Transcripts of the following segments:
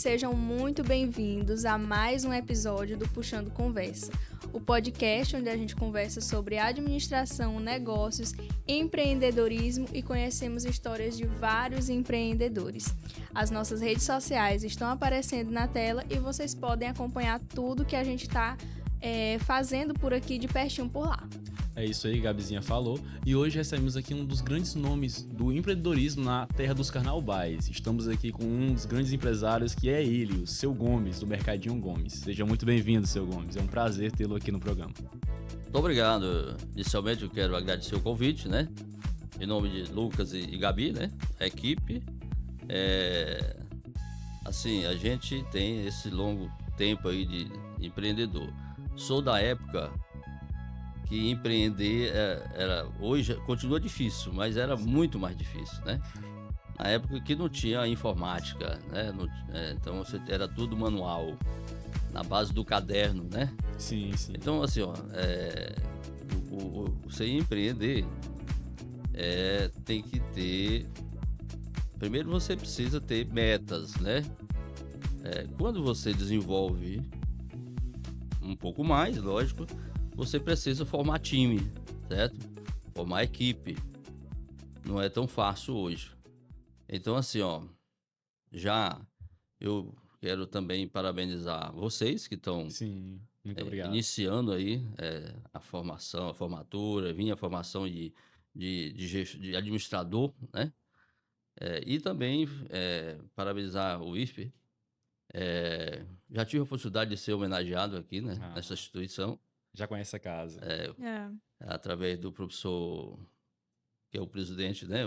sejam muito bem-vindos a mais um episódio do Puxando Conversa, o podcast onde a gente conversa sobre administração, negócios, empreendedorismo e conhecemos histórias de vários empreendedores. As nossas redes sociais estão aparecendo na tela e vocês podem acompanhar tudo que a gente está fazendo por aqui de pertinho por lá. É isso aí, Gabizinha falou. E hoje recebemos aqui um dos grandes nomes do empreendedorismo na terra dos carnaubais. Estamos aqui com um dos grandes empresários que é ele, o Seu Gomes, do Mercadinho Gomes. Seja muito bem-vindo, Seu Gomes. É um prazer tê-lo aqui no programa. Muito obrigado. Inicialmente eu quero agradecer o convite, né? Em nome de Lucas e Gabi, né? A equipe. Assim, a gente tem esse longo tempo aí de empreendedor. Sou da época que empreender hoje continua difícil, mas era muito mais difícil, né? Na época que não tinha informática, né? Então era tudo manual, na base do caderno, né? Sim. Então, assim, você empreender tem que ter... Primeiro você precisa ter metas, né? Quando você desenvolve um pouco mais, lógico, você precisa formar time, certo? Formar equipe. Não é tão fácil hoje. Então, assim, eu quero também parabenizar vocês que estão muito obrigado. Iniciando aí a formação, a formatura, a formação de administrador, né? E também parabenizar o IFPE. Já tive a oportunidade de ser homenageado aqui, né, nessa instituição. Já conhece a casa. Através do professor, que é o presidente, né?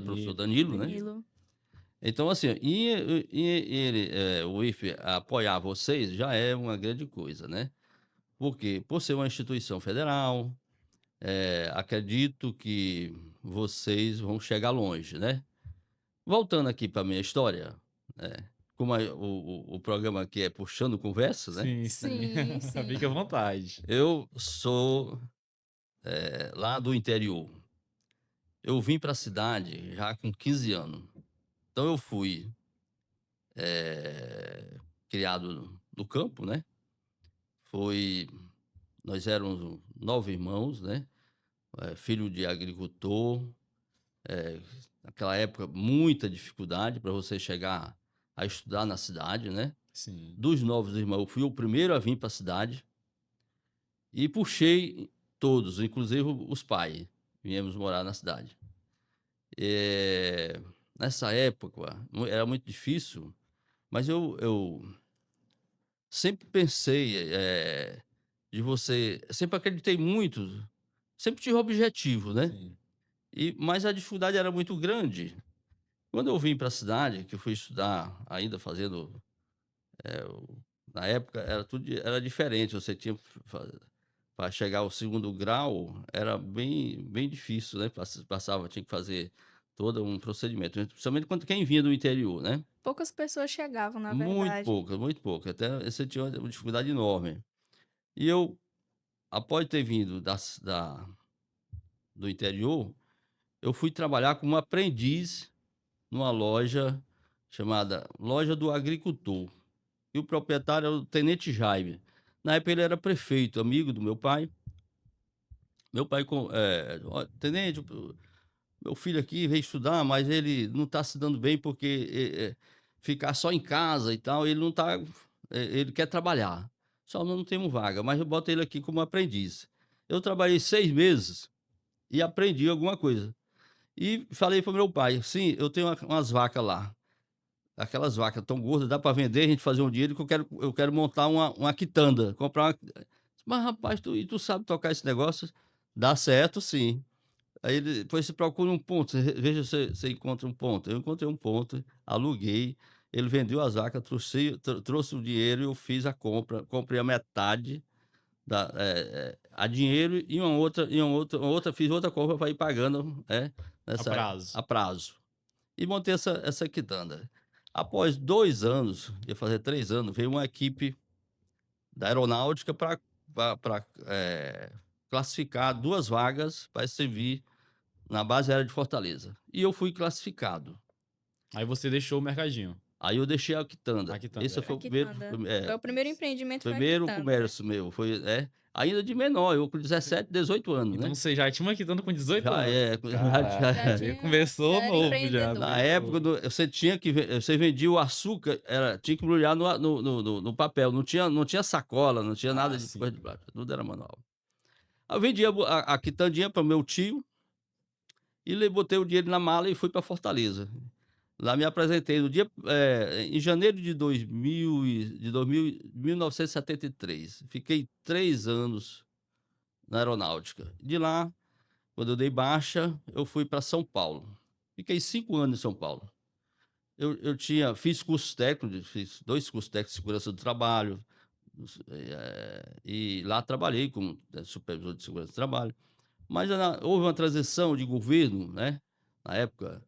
Professor Danilo, né? Então, assim, o IFE apoiar vocês já é uma grande coisa, né? Porque, por ser uma instituição federal, acredito que vocês vão chegar longe, né? Voltando aqui para a minha história, como o programa aqui é Puxando Conversa, né? Sim. Fique à vontade. Eu sou lá do interior. Eu vim para a cidade já com 15 anos. Então eu fui criado no campo, né? Nós éramos 9 irmãos, né? Filho de agricultor. Naquela época, muita dificuldade para você chegar a estudar na cidade, né? Sim. Dos 9 irmãos, eu fui o primeiro a vir para a cidade e puxei todos, inclusive os pais, viemos morar na cidade. Nessa época, era muito difícil, mas eu sempre pensei sempre acreditei muito, sempre tive objetivo, né? Sim. Mas a dificuldade era muito grande. Quando eu vim para a cidade, que eu fui estudar, ainda fazendo... na época, era diferente. Você tinha... Para chegar ao 2º grau, era bem, bem difícil, né? Tinha que fazer todo um procedimento. Principalmente quem vinha do interior, né? Poucas pessoas chegavam, na Muito verdade. poucas, muito poucas. Até você tinha uma dificuldade enorme. E eu, após ter vindo do interior, eu fui trabalhar como aprendiz numa loja chamada Loja do Agricultor. E o proprietário era o Tenente Jaime. Na época ele era prefeito, amigo do meu pai. Meu pai, Tenente, meu filho aqui veio estudar, mas ele não está se dando bem porque ficar só em casa e tal, ele não está... ele quer trabalhar. Só não temos vaga, mas eu boto ele aqui como aprendiz. Eu trabalhei 6 meses e aprendi alguma coisa. E falei para o meu pai, sim, eu tenho umas vacas lá. Aquelas vacas tão gordas, dá para vender, a gente fazer um dinheiro que eu quero montar uma quitanda, comprar uma... Mas, rapaz, tu sabe tocar esse negócio? Dá certo, sim. Aí depois você procura um ponto, veja se você encontra um ponto. Eu encontrei um ponto, aluguei, ele vendeu as vacas, trouxe o dinheiro e eu fiz a compra, comprei a metade a dinheiro e fiz outra compra para ir pagando A a prazo. E montei essa quitanda. Após 2 anos, ia fazer 3 anos, veio uma equipe da aeronáutica para classificar 2 vagas para servir na base aérea de Fortaleza. E eu fui classificado. Aí você deixou o Mercadinho. Aí eu deixei a quitanda. A quitanda, Esse é. foi A o primeiro, quitanda. Foi o primeiro empreendimento, foi a primeiro quitanda. comércio meu. Foi, ainda de menor, eu com 17, 18 anos, Então né? você já tinha uma quitanda com 18 Já anos. é, Caraca, Já você tinha, começou já era novo já. empreendedor. na época, você tinha que você vendia o açúcar, tinha que embrulhar no papel, não tinha sacola, não tinha nada de Sim. coisa de plástico, tudo era manual. Aí eu vendi a quitandinha para meu tio e botei o dinheiro na mala e fui para Fortaleza. Lá me apresentei no dia, em janeiro de 1973. Fiquei 3 anos na aeronáutica. De lá, quando eu dei baixa, eu fui para São Paulo. Fiquei 5 anos em São Paulo. Fiz cursos técnicos, fiz 2 cursos técnicos de segurança do trabalho, e lá trabalhei como supervisor de segurança do trabalho. Mas houve uma transição de governo, né? Na época,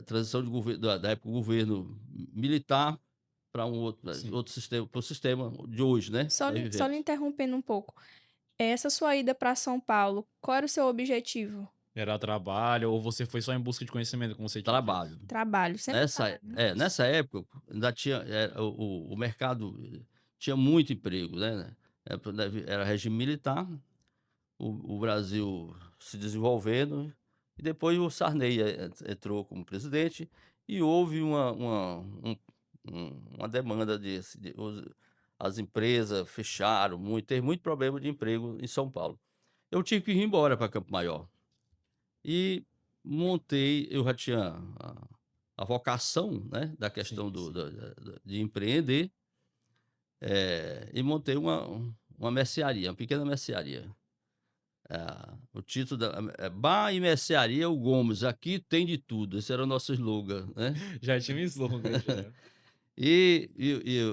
transição de governo, da época do governo militar para Sim. outro sistema, para o sistema de hoje, né? Só, que nós lhe vivemos. interrompendo um pouco. Essa sua ida para São Paulo, qual era o seu objetivo? Era trabalho ou você foi só em busca de conhecimento, como você tinha dito? Trabalho. Trabalho. Sempre trabalho, né? Nessa época, ainda tinha, o mercado tinha muito emprego, né? Era regime militar, o Brasil se desenvolvendo, e depois o Sarney entrou como presidente, e houve uma demanda as empresas fecharam muito, teve muito problema de emprego em São Paulo. Eu tive que ir embora para Campo Maior. E eu já tinha a vocação, né, da questão Sim. de empreender, e montei uma mercearia, uma pequena mercearia. O título Bar e Mercearia O Gomes, aqui tem de tudo, esse era o nosso slogan, né? Já tinha um slogan, já.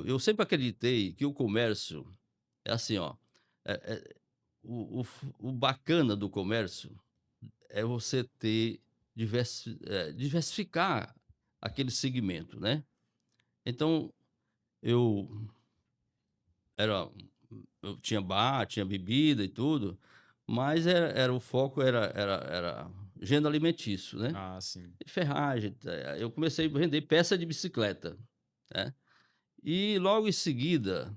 Eu sempre acreditei que o comércio é assim, ó, o bacana do comércio é você diversificar aquele segmento, né? Então, eu era eu tinha bar, tinha bebida e tudo, mas o foco era gênero alimentício, né? Ah, sim. E ferragem, eu comecei a vender peça de bicicleta, né? E logo em seguida,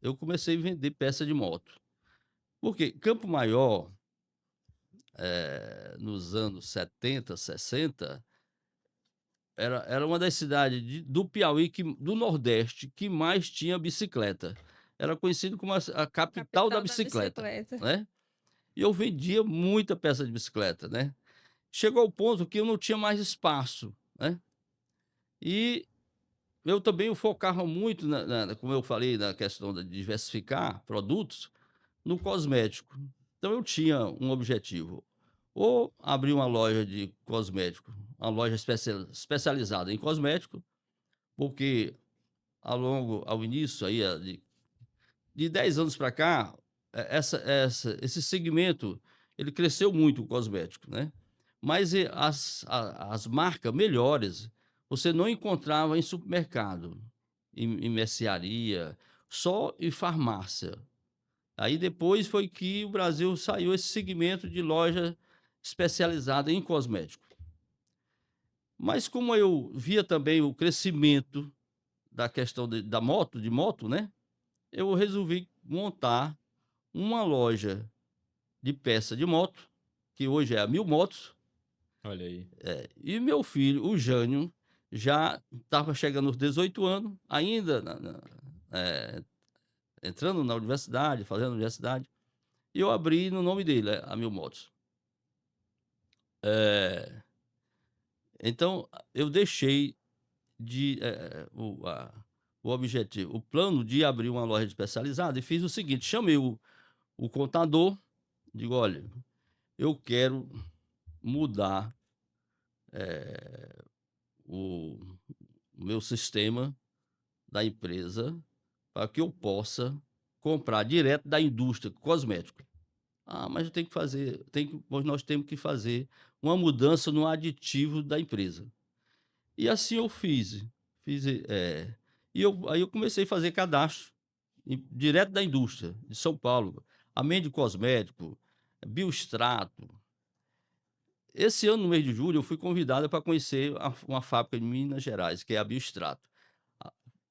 eu comecei a vender peça de moto. Porque Campo Maior, nos anos 70, 60, era uma das cidades do Piauí, do Nordeste, que mais tinha bicicleta. Era conhecido como a capital da bicicleta, né? E eu vendia muita peça de bicicleta, né? Chegou ao ponto que eu não tinha mais espaço, né? E eu também focava muito, como eu falei, na questão de diversificar produtos no cosmético. Então eu tinha um objetivo, ou abrir uma loja de cosmético, uma loja especializada em cosmético, porque ao início aí, de 10 anos para cá, esse segmento ele cresceu muito, o cosmético, né? Mas as marcas melhores você não encontrava em supermercado, em mercearia, só em farmácia. Aí depois foi que o Brasil saiu esse segmento de loja especializada em cosmético. Mas como eu via também o crescimento da questão de moto, né? Eu resolvi montar uma loja de peça de moto, que hoje é a 1000 Motos. Olha aí. E meu filho, o Jânio, já estava chegando aos 18 anos, ainda entrando na universidade, fazendo universidade, e eu abri no nome dele, a 1000 Motos. Então, eu deixei o objetivo, o plano de abrir uma loja especializada, e fiz o seguinte: chamei o contador, digo, olha, eu quero mudar o meu sistema da empresa para que eu possa comprar direto da indústria cosmética. Ah, mas eu tenho que fazer, nós temos que fazer uma mudança no aditivo da empresa. E assim eu fiz. Aí eu comecei a fazer cadastro direto da indústria de São Paulo, Amende Cosmético, Biostrato. Esse ano, no mês de julho, eu fui convidado para conhecer uma fábrica de Minas Gerais, que é a Biostrato.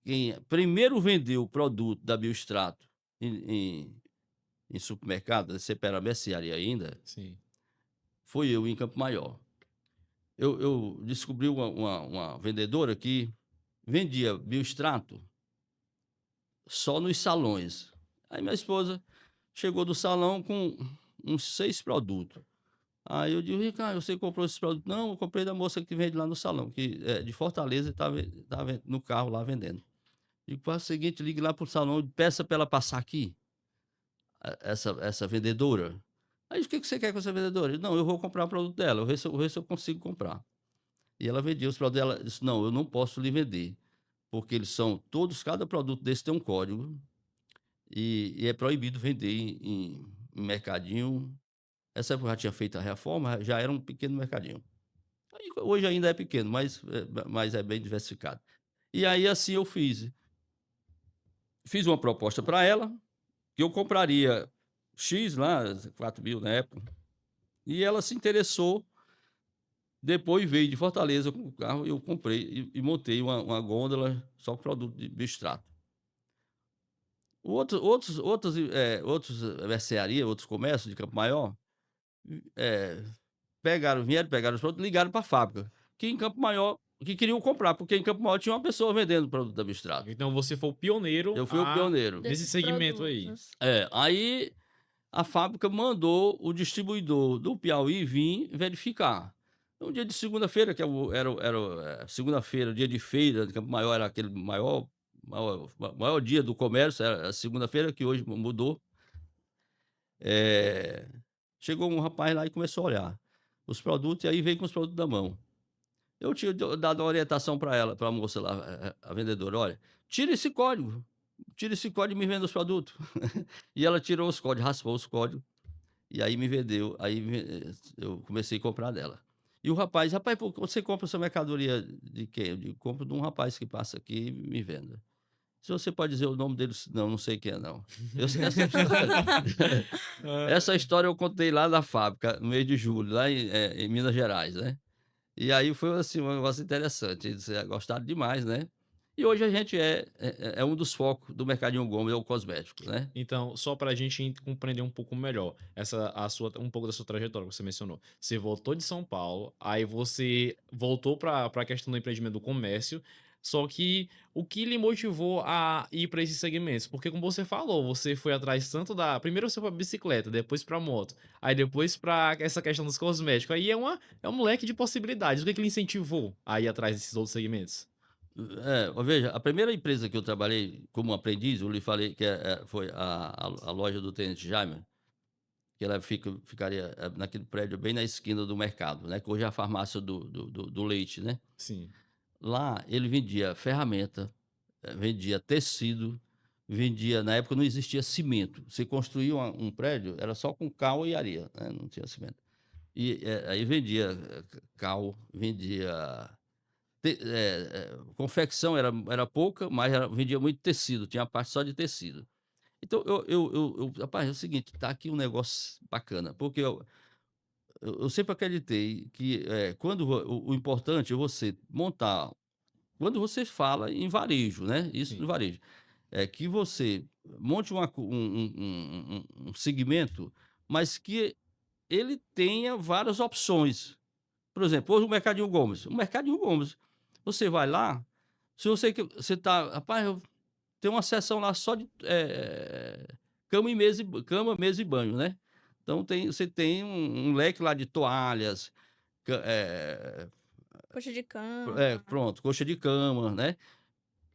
quem primeiro vendeu o produto da Biostrato em supermercado, você era mercearia ainda, Sim. foi eu em Campo Maior. Eu descobri uma vendedora que vendia Biostrato só nos salões. Aí minha esposa chegou do salão com uns 6 produtos. Aí eu digo: "Ricardo, você comprou esses produtos?" "Não, eu comprei da moça que vende lá no salão, que é de Fortaleza e tá no carro lá vendendo." Digo: "Faça o seguinte, ligue lá pro salão e peça para ela passar aqui, essa vendedora." Aí: "O que que você quer com essa vendedora?" Eu: "Não, eu vou comprar o produto dela, eu ver se eu consigo comprar." E ela vendia os produtos dela. Disse: "Não, eu não posso lhe vender, porque eles são todos, cada produto desse tem um código, e é proibido vender em mercadinho." Essa época eu já tinha feito a reforma, já era um pequeno mercadinho. Aí, hoje ainda é pequeno, mas é bem diversificado. E aí, assim, eu fiz uma proposta para ela, que eu compraria X lá, 4.000 na época, e ela se interessou. Depois veio de Fortaleza com o carro, eu comprei e montei uma gôndola só com produto de Biostrato. Outros mercearia, outros comércios de Campo Maior, eh, pegaram os produtos, ligaram para a fábrica, que em Campo Maior, que queriam comprar, porque em Campo Maior tinha uma pessoa vendendo produto da Biostrato. Então você foi o pioneiro Eu fui o pioneiro. nesse Desses segmento aí. produtos. Aí a fábrica mandou o distribuidor do Piauí vir verificar. Um dia de segunda-feira, que segunda-feira, dia de feira de Campo Maior, era aquele maior dia do comércio, era a segunda-feira, que hoje mudou. Eh, Chegou um rapaz lá e começou a olhar os produtos, e aí veio com os produtos da mão. Eu tinha dado uma orientação para ela, para a moça lá, a vendedora: "Olha, tira esse código e me venda os produtos." E ela tirou os códigos, raspou os códigos, e aí me vendeu. Eu comecei a comprar dela. E o rapaz: "Rapaz, pô, você compra sua mercadoria de quem?" Eu digo: "Compro de um rapaz que passa aqui e me venda." "Se você pode dizer o nome dele?" "Não, não sei quem é não." Essa história, essa história eu contei lá na fábrica, no mês de julho, lá em Minas Gerais, né. E aí foi, assim, um negócio interessante, eles, gostaram demais, né. E hoje a gente é um dos focos do Mercadinho Gomes, é o cosmético, né. Então, só para a gente compreender um pouco melhor um pouco da sua trajetória que você mencionou. Você voltou de São Paulo, aí você voltou para a questão do empreendimento do comércio. Só que o que lhe motivou a ir para esses segmentos? Porque, como você falou, você foi atrás tanto da. Primeiro você foi para bicicleta, depois para moto, aí depois para essa questão dos cosméticos. Aí é um leque de possibilidades. O que lhe incentivou a ir atrás desses outros segmentos? Veja, a primeira empresa que eu trabalhei como aprendiz, eu lhe falei que foi a loja do Tenente Jaime, que ela ficaria, naquele prédio bem na esquina do mercado, né, que hoje é a farmácia do leite, né. Sim, Lá ele vendia ferramenta, vendia tecido, vendia, na época não existia cimento, você construía um prédio, era só com cal e areia, né, não tinha cimento. E, aí vendia, cal, vendia confecção, era pouca, mas vendia muito tecido, tinha a parte só de tecido. Então rapaz, é o seguinte, tá aqui um negócio bacana, porque eu sempre acreditei que, quando o importante é você montar, quando você fala em varejo, né, isso no sim. varejo, é que você monte um segmento, mas que ele tenha várias opções. Por exemplo, hoje o Mercadinho Gomes, você vai lá, se você tá: "Rapaz, eu tenho uma seção lá só de, cama, mesa e banho", né. Então você tem um leque lá de toalhas, ca eh Coxa de cama. pronto, coxa de cama, né,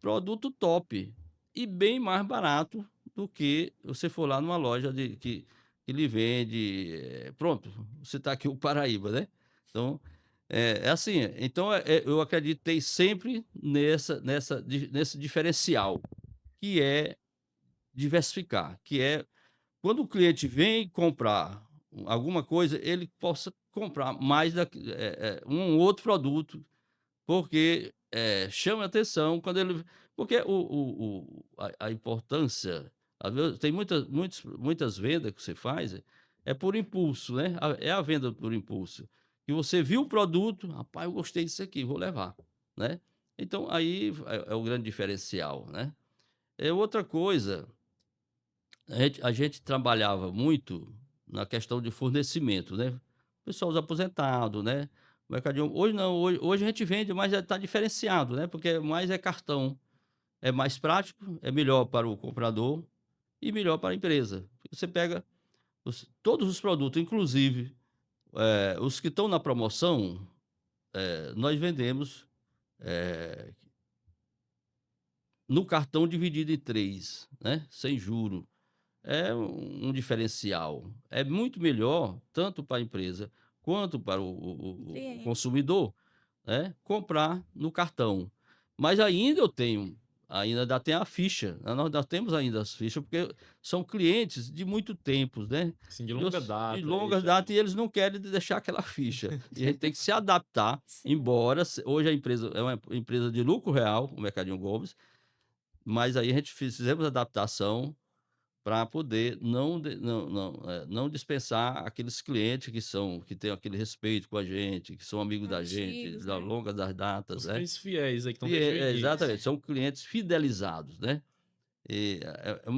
produto top e bem mais barato do que você for lá numa loja que lhe vende, pronto, você está aqui o Paraíba, né. Então, é assim, então, eu acreditei sempre nesse diferencial, que é diversificar, que é quando o cliente vem comprar alguma coisa, ele possa comprar mais um outro produto, porque, chama atenção quando ele, porque a importância, às vezes tem muitas vendas que você faz, é por impulso, né, a venda por impulso, que você viu o produto: "Rapaz, eu gostei disso aqui, vou levar", né. Então, aí é o grande diferencial, né. Outra coisa, a gente trabalhava muito na questão de fornecimento, né. Pessoal, os aposentados, né, o mercadinho hoje não, hoje a gente vende, mas está diferenciado, né, porque mais é cartão, é mais prático, é melhor para o comprador e melhor para a empresa. Você pega todos os produtos, inclusive, os que estão na promoção, nós vendemos, eh, no cartão dividido em 3, né, sem juro. É um diferencial. É muito melhor, tanto para a empresa quanto para o Cliente. consumidor, né, comprar no cartão. Mas ainda eu tenho ainda tem a ficha, nós ainda temos ainda as fichas, porque são clientes de muito tempos, né, Assim, de longa de data. longa data, e eles não querem deixar aquela ficha. E a gente tem que se adaptar, Sim. embora hoje a empresa é uma empresa de lucro real, o Mercadinho Gomes, mas aí a gente fizemos adaptação para poder não dispensar aqueles clientes que têm aquele respeito com a gente, que são amigos da gente, Antigos, da né? longa das datas, Os né. clientes fiéis aí que estão E desde o início. exatamente, são clientes fidelizados, né. E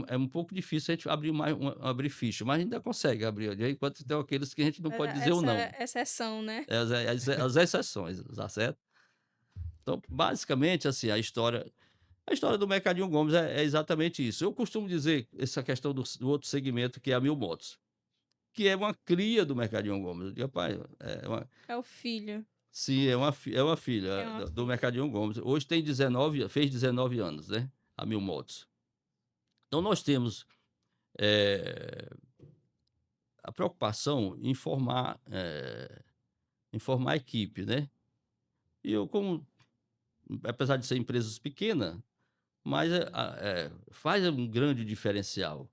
é um pouco difícil a gente abrir abrir ficha, mas ainda consegue abrir, né, enquanto tem aqueles que a gente não pode dizer o Essa não. exceção, né? As exceções, tá certo? Então, basicamente, assim, a história do Mercadinho Gomes é exatamente isso. Eu costumo dizer essa questão do outro segmento, que é a Mil Motos, que é uma cria do Mercadinho Gomes. Eu digo: "Rapaz, É o filho. sim, é uma É filha uma do filha. Mercadinho Gomes. Hoje tem 19, fez 19 anos, né, a Mil Motos. Então nós temos, eh, a preocupação em formar a equipe, né. E eu, como apesar de ser empresas pequena, mas faz um grande diferencial.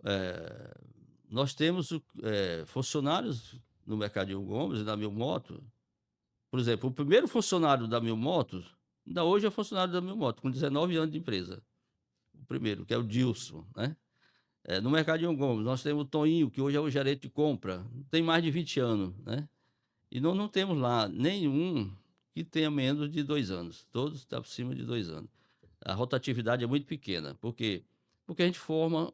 Eh, Nós temos funcionários no Mercadinho Gomes e na Mil Motos. Por exemplo, o primeiro funcionário da Mil Motos, ainda hoje é funcionário da Mil Motos, com 19 anos de empresa. O primeiro, que é o Dilson, né. No Mercadinho Gomes, nós temos o Toninho, que hoje é o gerente de compra, tem mais de 20 anos, né. E nós não temos lá nenhum que tenha menos de 2 anos, todos estão acima de 2 anos. A rotatividade é muito pequena, por quê? Porque a gente forma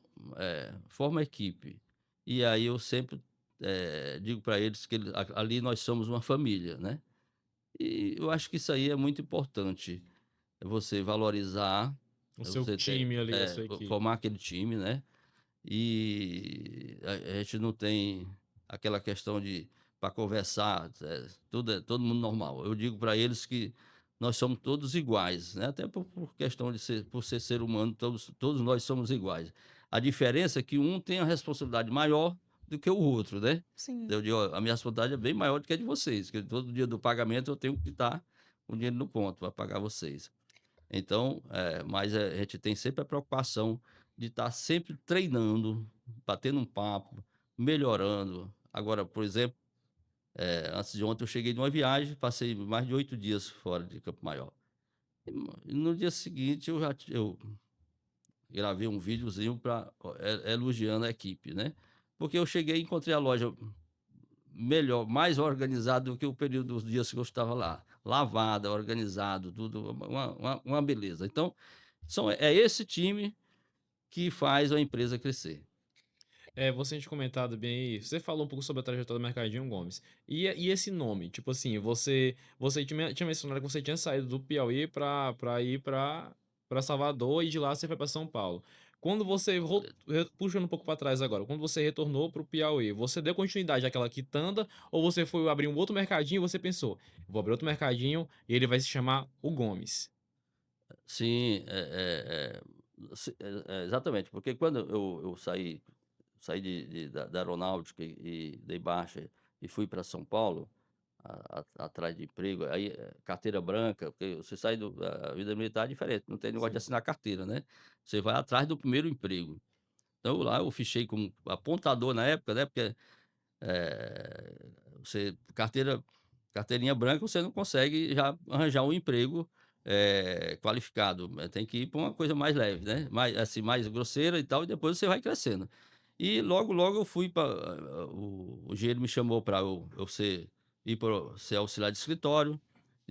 equipe. E aí eu sempre, digo para eles que ali nós somos uma família, né. E eu acho que isso aí é muito importante, é você valorizar, O é seu você ter time ali, a sua equipe. formar aquele time, né. E a gente não tem aquela questão de para conversar, todo mundo normal. Eu digo para eles que nós somos todos iguais, né, até por questão de ser humano, todos nós somos iguais. A diferença é que um tem a responsabilidade maior do que o outro, né. Sim. Eu digo: "Ó, a minha responsabilidade é bem maior do que a de vocês, porque todo dia do pagamento eu tenho que estar com o dinheiro no ponto para pagar vocês". Então, mas a gente tem sempre a preocupação de estar sempre treinando, batendo um papo, melhorando. Agora, por exemplo, antes de ontem eu cheguei de uma viagem, passei mais de 8 dias fora de Campo Maior. E no dia seguinte eu gravei um videozinho para elogiando a equipe, né. Porque eu cheguei e encontrei a loja melhor, mais organizada do que o período dos dias que eu estava lá. Lavada, organizado, tudo uma beleza. Então, é esse time que faz a empresa crescer. Você tinha comentado bem aí, você falou um pouco sobre a trajetória do Mercadinho Gomes. E esse nome? Tipo assim, você tinha mencionado que você tinha saído do Piauí pra ir pra Salvador e de lá você foi pra São Paulo. Quando você, puxando um pouco pra trás agora, quando você retornou pro Piauí, você deu continuidade àquela quitanda ou você foi abrir um outro mercadinho e você pensou, vou abrir outro mercadinho e ele vai se chamar o Gomes? Sim, exatamente, porque quando eu saí da aeronáutica e dei baixa e fui para São Paulo, atrás de emprego, aí, carteira branca, porque você sai da vida militar é diferente, não tem negócio de Sim. assinar carteira, né. Você vai atrás do primeiro emprego. Então lá eu fichei como apontador na época, né, porque, você carteirinha branca você não consegue já arranjar um emprego, qualificado, tem que ir para uma coisa mais leve, né, mais assim, mais grosseira e tal, e depois você vai crescendo. E logo, logo eu fui para o engenheiro me chamou para eu ir para ser auxiliar de escritório,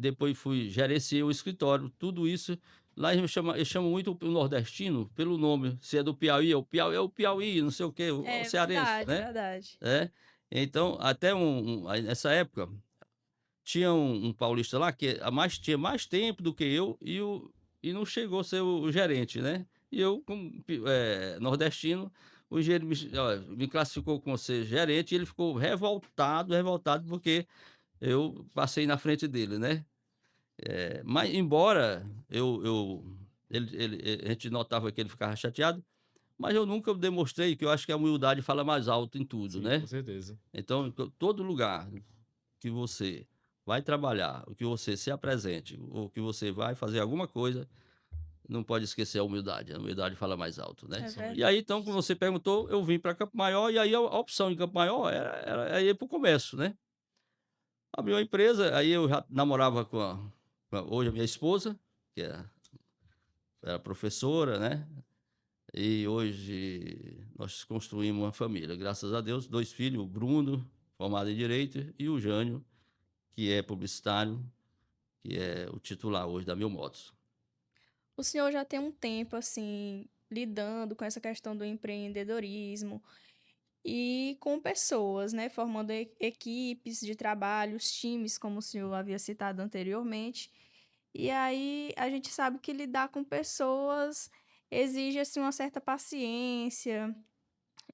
depois gerenciei o escritório, tudo isso. Lá eles chamam muito o nordestino pelo nome, se é do Piauí, é o Piauí, não sei o quê, o É cearense, verdade, né? verdade. É. Então, até aí nessa época, tinha um paulista lá que tinha mais tempo do que eu e não chegou a ser o gerente, né. E eu, como nordestino, o engenheiro me classificou como ser gerente e ele ficou revoltado, revoltado, porque eu passei na frente dele, né. Mas embora a gente notava que ele ficava chateado, mas eu nunca demonstrei, que eu acho que a humildade fala mais alto em tudo, Sim, com né. certeza. Então, todo lugar que você vai trabalhar, o que você se apresente, ou que você vai fazer alguma coisa, não pode esquecer a humildade fala mais alto, né. É E verdade. aí, então, como você perguntou, eu vim para Campo Maior, e aí a opção em Campo Maior era ir para o comércio, né. Abri uma empresa, aí eu já namorava com hoje a minha esposa, que era professora, né, e hoje nós construímos uma família, graças a Deus, 2 filhos, o Bruno, formado em direito, e o Jânio, que é publicitário, que é o titular hoje da Mil Motos. O senhor já tem um tempo, assim, lidando com essa questão do empreendedorismo e com pessoas, né, formando equipes de trabalho, os times, como o senhor havia citado anteriormente. E aí a gente sabe que lidar com pessoas exige, assim, uma certa paciência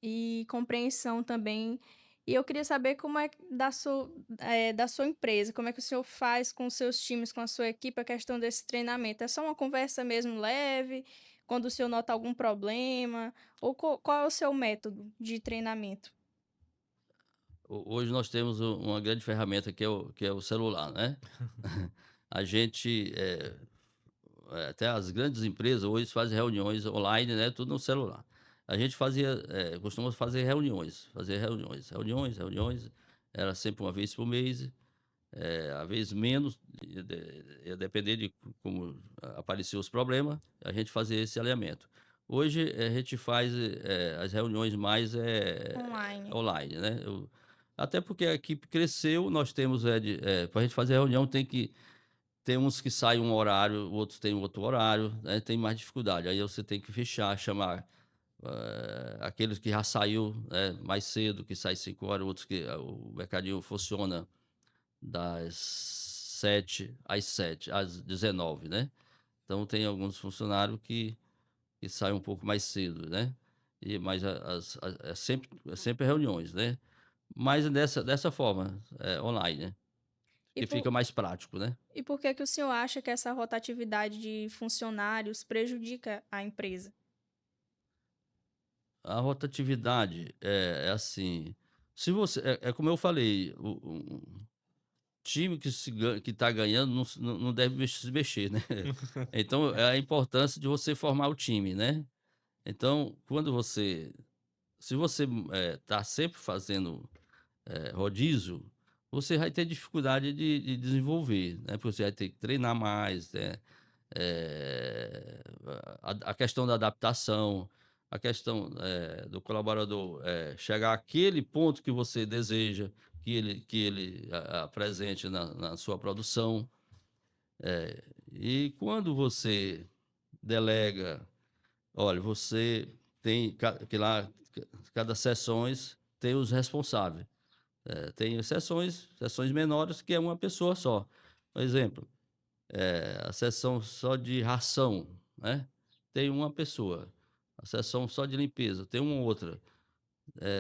e compreensão também. E eu queria saber como é que da sua empresa, como é que o senhor faz com os seus times, com a sua equipe, a questão desse treinamento? É só uma conversa mesmo leve, quando o senhor nota algum problema? Ou qual é o seu método de treinamento? Hoje nós temos uma grande ferramenta que é o celular, né. A gente, até as grandes empresas hoje fazem reuniões online, né, tudo no celular. A gente costuma fazer reuniões, era sempre uma vez por mês. Às vezes menos, ia depender de como apareciam os problemas, a gente fazia esse alinhamento. Hoje, a gente faz, as reuniões mais, Online. online, né. Até porque a equipe cresceu, nós temos, pra gente fazer reunião tem uns que saem um horário, outros têm outro horário, né, tem mais dificuldade. Aí você tem que fechar, chamar, aqueles que já saiu, mais cedo, que sai 5 horas, outros que o mercadinho funciona das 7 às 7 às 19, né. Então tem alguns funcionários que saem um pouco mais cedo, né. Mas é sempre reuniões, né. Mas dessa forma, online, né, E que por, fica mais prático, né. e por que que o senhor acha que essa rotatividade de funcionários prejudica a empresa? A rotatividade é assim, se você é como eu falei, o time que está ganhando não deve se mexer, né. Então é a importância de você formar o time, né. Então, se você, tá sempre fazendo, rodízio, você vai ter dificuldade de desenvolver, né, porque você vai ter que treinar mais, né, a questão da adaptação, a questão, do colaborador, chegar àquele ponto que você deseja que ele apresente na sua produção. E quando você delega, olha, você tem que lá cada sessões tem os responsáveis. Tem sessões menores que é uma pessoa só. Por exemplo, a sessão só de ração, né, tem uma pessoa. A sessão só de limpeza tem uma outra.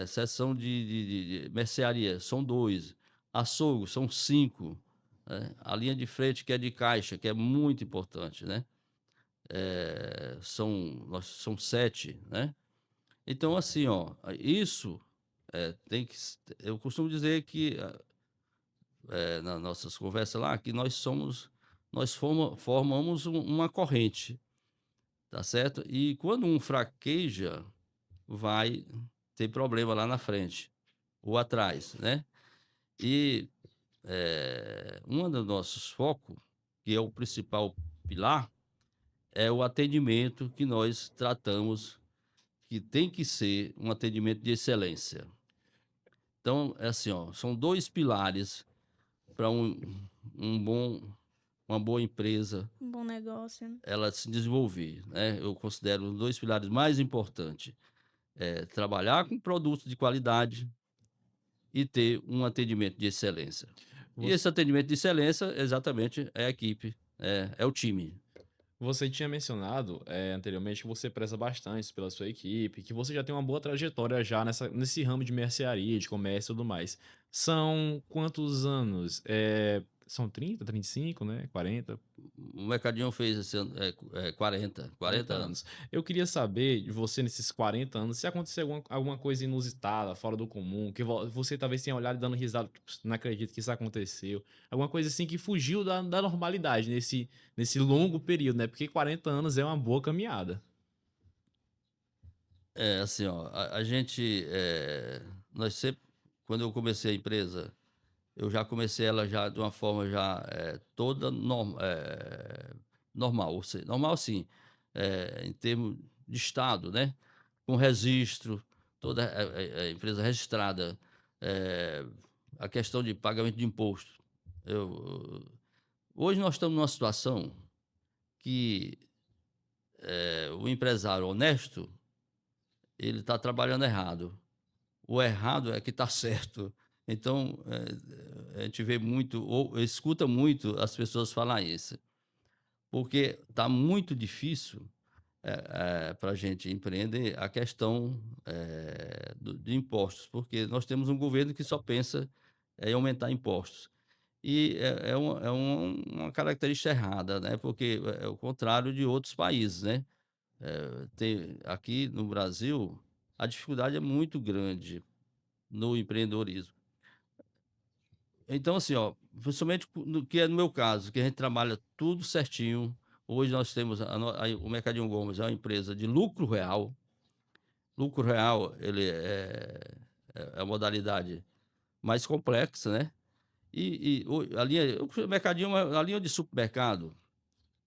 Sessão de mercearia são 2. Açougue são 5, né. A linha de frente que é de caixa, que é muito importante, né, são 7, né. Então assim, ó, isso, tem que s eu costumo dizer que, nas nossas conversas lá, que nós formamos uma corrente, tá certo? E quando um fraqueja, vai ter problema lá na frente ou atrás, né? E, um dos nossos focos, que é o principal pilar, é o atendimento que nós tratamos, que tem que ser um atendimento de excelência. Então, é assim, ó, são 2 pilares para um bom uma boa empresa, Um bom negócio, né? ela se desenvolver, né? Eu considero os 2 pilares mais importantes, trabalhar com produtos de qualidade e ter um atendimento de excelência. E Você, esse atendimento de excelência, exatamente, é a equipe, é o time. você tinha mencionado anteriormente que você preza bastante pela sua equipe, que você já tem uma boa trajetória já nesse ramo de mercearia, de comércio e tudo mais. São quantos anos? São 30, 35, né? 40? O Mercadinho fez esse ano, 40, 40 40 anos. anos. Eu queria saber de você nesses 40 anos, se aconteceu alguma coisa inusitada, fora do comum, que você talvez tenha olhado e dando risada, tipo, não acredito que isso aconteceu. Alguma coisa assim que fugiu da normalidade nesse longo período, né? Porque 40 anos é uma boa caminhada. É, assim, ó, a gente, nós sempre quando eu comecei a empresa, eu já comecei ela já de uma forma já, toda normal, ou seja, normal sim, em termos de estado, né, com registro, toda a empresa registrada, eh, a questão de pagamento de imposto. Eu Hoje nós estamos numa situação que, o empresário honesto, ele está trabalhando errado. O errado é que está certo. Então, a gente vê muito ou escuta muito as pessoas falar isso, porque está muito difícil, para a gente empreender a questão, de impostos, porque nós temos um governo que só pensa em aumentar impostos. E uma característica errada, né, porque é o contrário de outros países, né. Aqui no Brasil, a dificuldade é muito grande no empreendedorismo. Então, assim, ó, principalmente no que é no meu caso, que a gente trabalha tudo certinho. Hoje nós temos o Mercadinho Gomes é uma empresa de lucro real. Lucro real, ele é a modalidade mais complexa, né? A linha, o Mercadinho, a linha de supermercado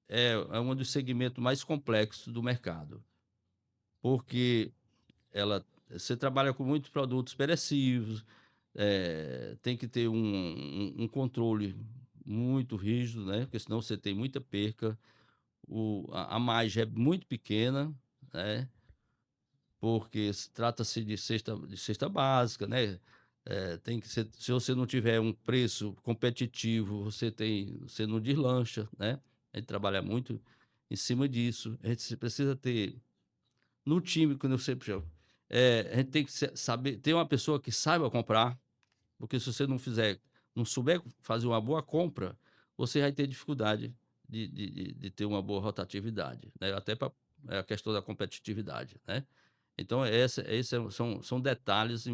é um dos segmentos mais complexos do mercado, porque você trabalha com muitos produtos perecíveis, tem que ter um controle muito rígido, né, porque senão você tem muita perca. A margem é muito pequena, né, porque trata-se de cesta básica, né, tem que ser, se você não tiver um preço competitivo, você não deslancha, né, a gente trabalha muito em cima disso. A gente precisa ter no time, quando eu sempre chamo, a gente tem que saber ter uma pessoa que saiba comprar, porque se você não souber fazer uma boa compra, você vai ter dificuldade de ter uma boa rotatividade, né, até para a questão da competitividade, né. Então são detalhes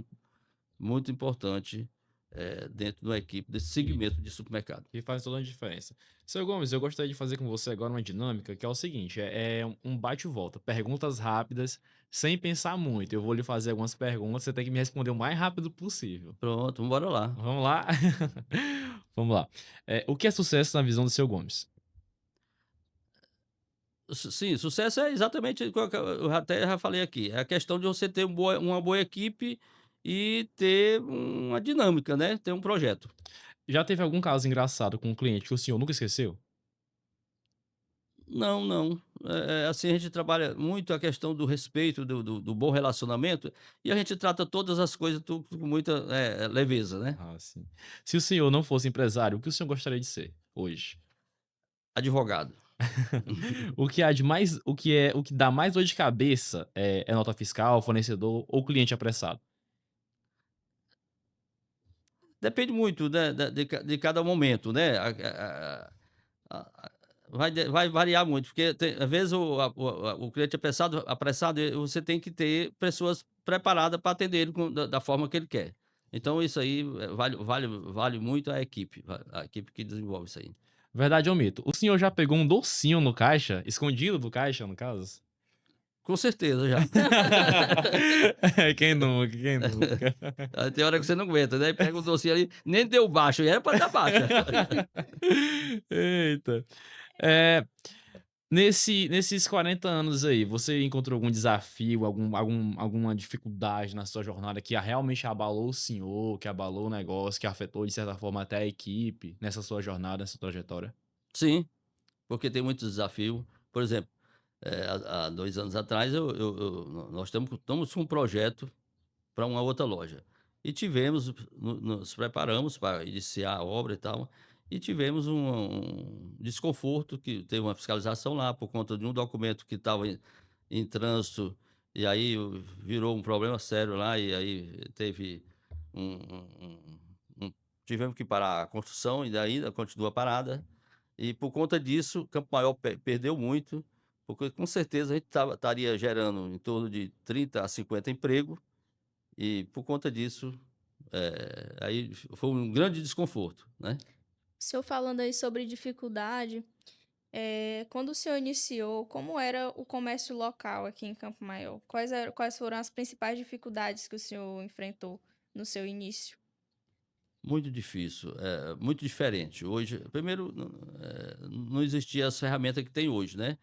muito importantes, dentro de uma equipe desse segmento de supermercado. Que faz toda a diferença. Seu Gomes, eu gostaria de fazer com você agora uma dinâmica que é o seguinte: um bate e volta, perguntas rápidas, sem pensar muito. Eu vou lhe fazer algumas perguntas, você tem que me responder o mais rápido possível. Pronto, bora lá. Vamos lá? Vamos lá. O que é sucesso na visão do seu Gomes? Sim, sucesso é exatamente o que eu até já falei aqui, é a questão de você ter uma boa equipe e ter uma dinâmica, né, ter um projeto. Já teve algum caso engraçado com um cliente que o senhor nunca esqueceu? Não, não, assim, a gente trabalha muito a questão do respeito, do bom relacionamento, e a gente trata todas as coisas com muita, leveza, né. Ah, sim. Se o senhor não fosse empresário, o que o senhor gostaria de ser hoje? Advogado. O que dá mais dor de cabeça é nota fiscal, fornecedor ou cliente apressado? Depende muito, né, de cada momento, né, vai variar muito, porque às vezes o cliente é apressado, e você tem que ter pessoas preparadas para atender ele da forma que ele quer. Então isso aí, vale muito a equipe que desenvolve isso aí. Verdade ou mito? O senhor já pegou um docinho no caixa, escondido do caixa, no caso? Com certeza já. Quem nunca, quem nunca? Aí tem hora que você não aguenta, né, pega um docinho ali, nem deu baixo, e era para dar baixa. Eita. Eh, nesses 40 anos aí, você encontrou algum desafio, alguma dificuldade na sua jornada que realmente abalou o senhor, que abalou o negócio, que afetou de certa forma até a equipe nessa sua jornada, nessa trajetória? Sim, porque tem muitos desafios. Por exemplo, há 2 anos atrás nós estamos com um projeto para uma outra loja. E tivemos nos preparamos para iniciar a obra e tal, e tivemos um desconforto, que teve uma fiscalização lá por conta de um documento que estava em trânsito, e aí virou um problema sério lá, e aí teve um um tivemos que parar a construção e ainda continua parada. E por conta disso, Campo Maior perdeu muito, porque com certeza a gente estaria gerando em torno de 30 a 50 empregos, e por conta disso, aí foi um grande desconforto, né. O senhor falando aí sobre dificuldade, quando o senhor iniciou, como era o comércio local aqui em Campo Maior? Quais foram as principais dificuldades que o senhor enfrentou no seu início? Muito difícil, muito diferente. Hoje, primeiro, não existia as ferramentas que tem hoje, né.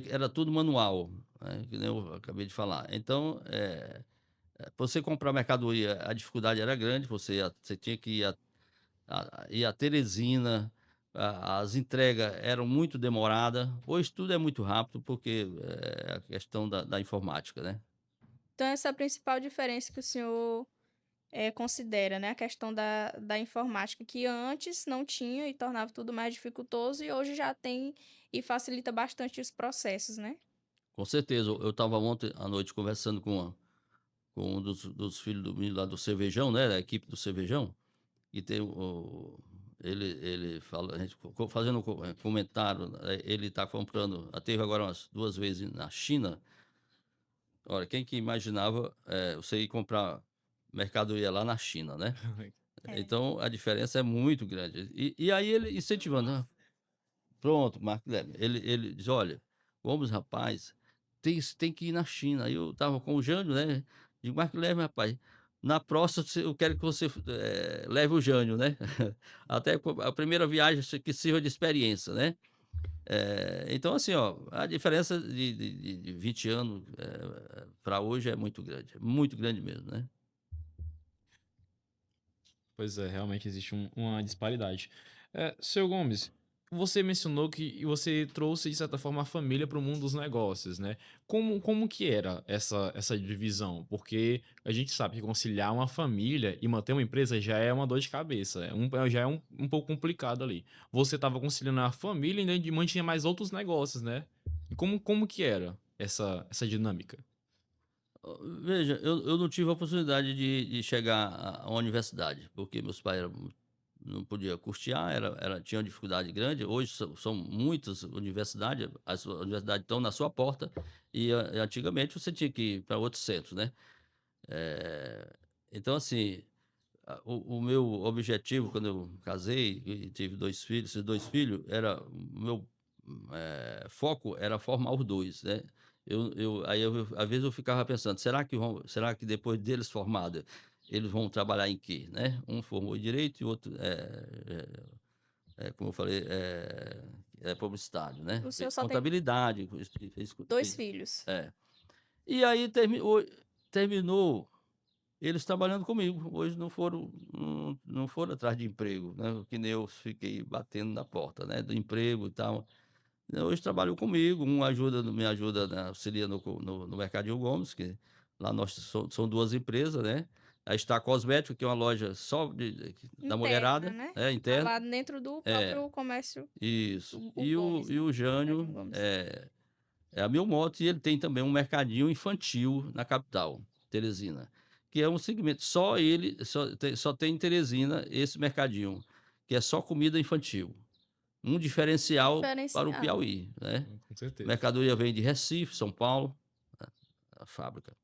Era tudo manual, né, que nem eu acabei de falar. Então, pra você comprar mercadoria, a dificuldade era grande, você tinha que ir a Teresina, as entregas eram muito demorada. Hoje tudo é muito rápido, porque é a questão da informática, né. Então essa é a principal diferença que o senhor, considera, né, a questão da informática, que antes não tinha e tornava tudo mais dificultoso e hoje já tem e facilita bastante os processos, né? Com certeza, eu estava ontem à noite conversando com um dos filhos do menino lá do Cervejão, né, da equipe do Cervejão, e tem ele fala, a gente fazendo comentário, ele está comprando, teve agora umas 2 vezes na China. Olha, quem que imaginava, você ir comprar mercadoria lá na China, né. É. Então a diferença é muito grande. E aí ele incentivando, pronto, Marco Guilherme, ele diz: "Olha, vamos rapaz, tem que ir na China". Aí eu estava com o Jânio, né, digo: "Marco Guilherme rapaz, na próxima eu quero que você, leve o Jânio, né". Até a primeira viagem que sirva de experiência, né. Então assim, ó, a diferença de 20 anos, pra hoje é muito grande mesmo, né. Pois é, realmente existe uma disparidade. Seu Gomes, você mencionou que você trouxe, de certa forma, a família para o mundo dos negócios, né? Como que era essa divisão? Porque a gente sabe que conciliar uma família e manter uma empresa já é uma dor de cabeça, já é um pouco complicado ali. Você estava conciliando a família e ainda mantinha mais outros negócios, né? E como que era essa dinâmica? Veja, eu não tive a oportunidade de chegar à universidade, porque meus pais não podia custear, tinha uma dificuldade grande. Hoje são muitas universidades, as universidades estão na sua porta, e antigamente você tinha que ir para outro centro, né. Eh, então assim, o meu objetivo quando eu casei e tive 2 filhos, esses 2 filhos, era o meu, foco era formar os 2, né. Às vezes eu ficava pensando: será que depois deles formado, eles vão trabalhar em quê, né. Um formou em direito e o outro, como eu falei, é publicitário, né, O senhor fez só tem contabilidade, dois filhos. é. E aí terminou eles trabalhando comigo. Hoje não foram atrás de emprego, né, que nem eu fiquei batendo na porta, né, do emprego e tal. Hoje trabalham comigo, me ajuda, né, auxilia no Mercadinho Gomes, que lá nós são 2 empresas, né. A Star Cosméticos, que é uma loja só da Interna, mulherada, né? Tá interna. lá dentro do É, próprio comércio, isso. o Gomes, E né? o Mercadinho Jânio Gomes. é a Mil Motos, e ele tem também um mercadinho infantil na capital, Teresina, que é um segmento, só tem em Teresina esse mercadinho, que é só comida infantil. Um diferencial para o Diferenciado. Piauí, né. Com certeza. Mercadoria vem de Recife, São Paulo, a fábrica.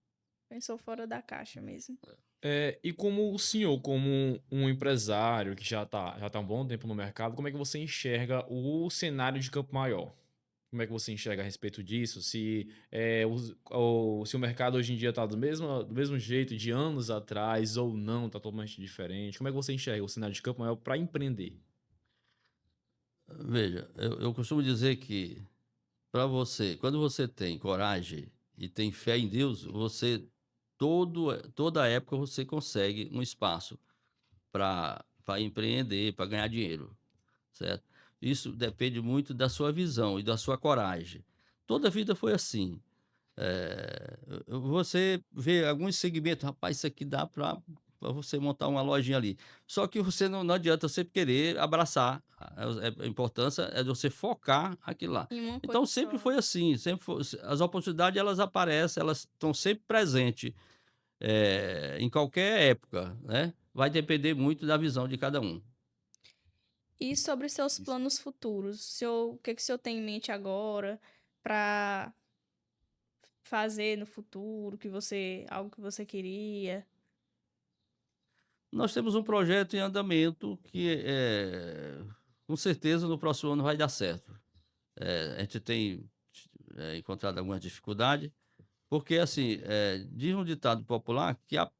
Pensou fora da caixa mesmo. E como o senhor, como um empresário que já tá há um bom tempo no mercado, como é que você enxerga o cenário de Campo Maior? Como é que você enxerga a respeito disso? Se o mercado hoje em dia está do mesmo jeito de anos atrás ou não, está totalmente diferente? Como é que você enxerga o cenário de Campo Maior para empreender? Veja, eu costumo dizer que, para você quando você tem coragem e tem fé em Deus, toda época você consegue um espaço para empreender, para ganhar dinheiro, certo? Isso depende muito da sua visão e da sua coragem. Toda a vida foi assim. Você vê alguns segmentos, rapaz, isso aqui dá para você montar uma lojinha ali. Só que você não adianta você querer abraçar. A importância é de você focar aquilo lá. Em uma coisa Então sempre só. foi assim, as oportunidades elas aparecem, elas estão sempre presentes, em qualquer época, né? Vai depender muito da visão de cada um. E sobre seus Isso. planos futuros? O que que o senhor tem em mente agora para fazer no futuro, algo que você queria? Nós temos um projeto em andamento que, com certeza no próximo ano vai dar certo. A gente tem, encontrado algumas dificuldade, porque assim, diz um ditado popular que a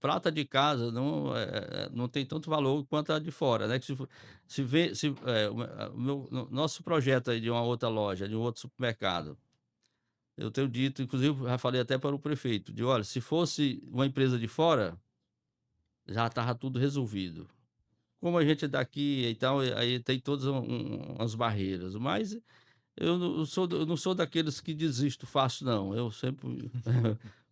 prata de casa não tem tanto valor quanto a de fora, né, que se vê se, o meu no nosso projeto aí de uma outra loja, de um outro supermercado, eu tenho dito, inclusive já falei até para o prefeito, de: "Olha, se fosse uma empresa de fora, já estava tudo resolvido". Como a gente é daqui e tal, aí tem todas umas barreiras, mas eu não sou daqueles que desisto fácil não, eu sempre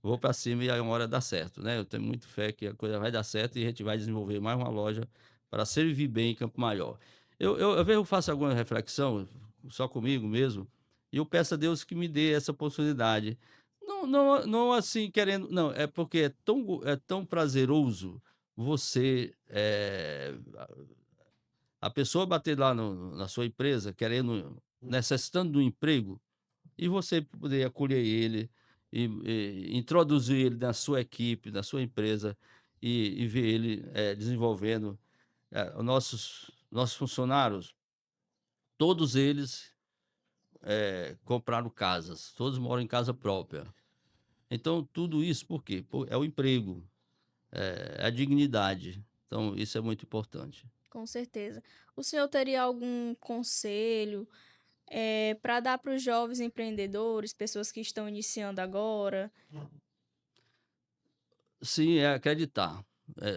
vou para cima e aí uma hora dá certo, né, eu tenho muito fé que a coisa vai dar certo e a gente vai desenvolver mais uma loja para servir bem em Campo Maior. Às vezes eu faço alguma reflexão, só comigo mesmo, e eu peço a Deus que me dê essa oportunidade. Não assim querendo não, é porque é tão prazeroso você, a pessoa bater lá na sua empresa querendo necessitando de um emprego, e você poder acolher ele e introduzir ele na sua equipe, na sua empresa e ver ele, desenvolvendo. Os nossos funcionários, todos eles, compraram casas, todos moram em casa própria. Então tudo isso por quê? É o emprego, é a dignidade. Então isso é muito importante. Com certeza. O senhor teria algum conselho, para dar para os jovens empreendedores, pessoas que estão iniciando agora? Sim, é acreditar.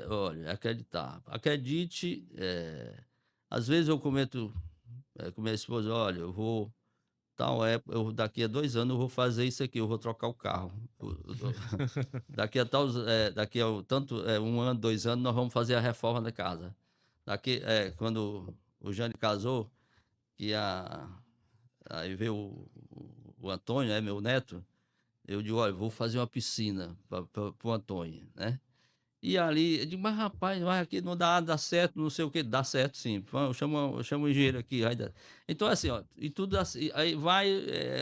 Olha, é acreditar. Acredite, às vezes eu comento, com minha esposa: "Olha, eu vou tal época eu daqui a 2 anos eu vou fazer isso aqui, eu vou trocar o carro. Daqui a tal daqui a tanto, 1 ano, 2 anos, nós vamos fazer a reforma da casa". Quando o Jânio casou, que aí veio o Antônio, meu neto, eu digo: "Olha, vou fazer uma piscina para o Antônio", né. E ali eu digo: "Mas rapaz, mas aqui não dá certo, não sei o quê", "Dá certo sim, eu chamo o engenheiro aqui, vai dar". Então assim, ó, e tudo assim, aí vai,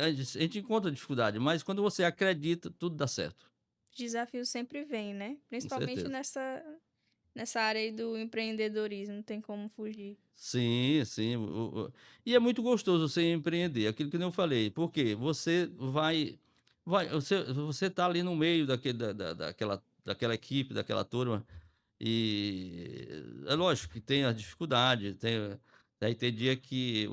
a gente encontra dificuldade, mas quando você acredita, tudo dá certo, Desafios sempre vêm, né? com Principalmente certeza. nessa área aí do empreendedorismo, não tem como fugir. Sim, sim, e é muito gostoso você empreender, aquilo que nem eu falei, porque você você tá ali no meio daquela equipe, daquela turma. E é lógico que tem a dificuldade, tem dia que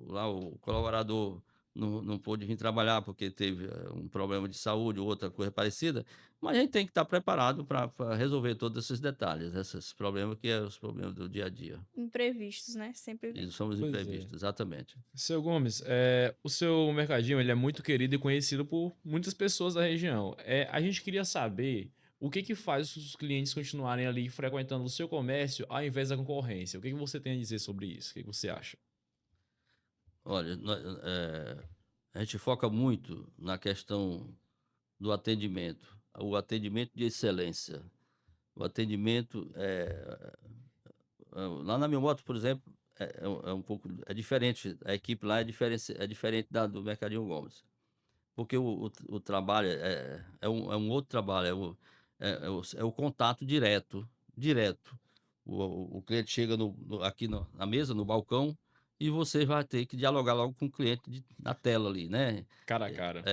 lá o colaborador não pôde vir trabalhar porque teve, um problema de saúde ou outra coisa parecida, mas a gente tem que estar preparado para resolver todos esses detalhes, esses problemas que é os problemas do dia a dia. Imprevistos, né? Sempre E vem. somos Pois é. imprevistos, exatamente. Seu Gomes, o seu mercadinho ele é muito querido e conhecido por muitas pessoas da região. A gente queria saber o que que faz os clientes continuarem ali frequentando o seu comércio ao invés da concorrência. O que que você tem a dizer sobre isso? O que que você acha? Olha, a gente foca muito na questão do atendimento, o atendimento de excelência. O atendimento, lá na minha moto, por exemplo, é um pouco diferente, a equipe lá é diferente da do Mercadinho Gomes, porque o trabalho é um outro trabalho, é o contato direto, direto. O cliente chega aqui na mesa, no balcão, e você vai ter que dialogar logo com o cliente na tela ali, né. Cara a cara.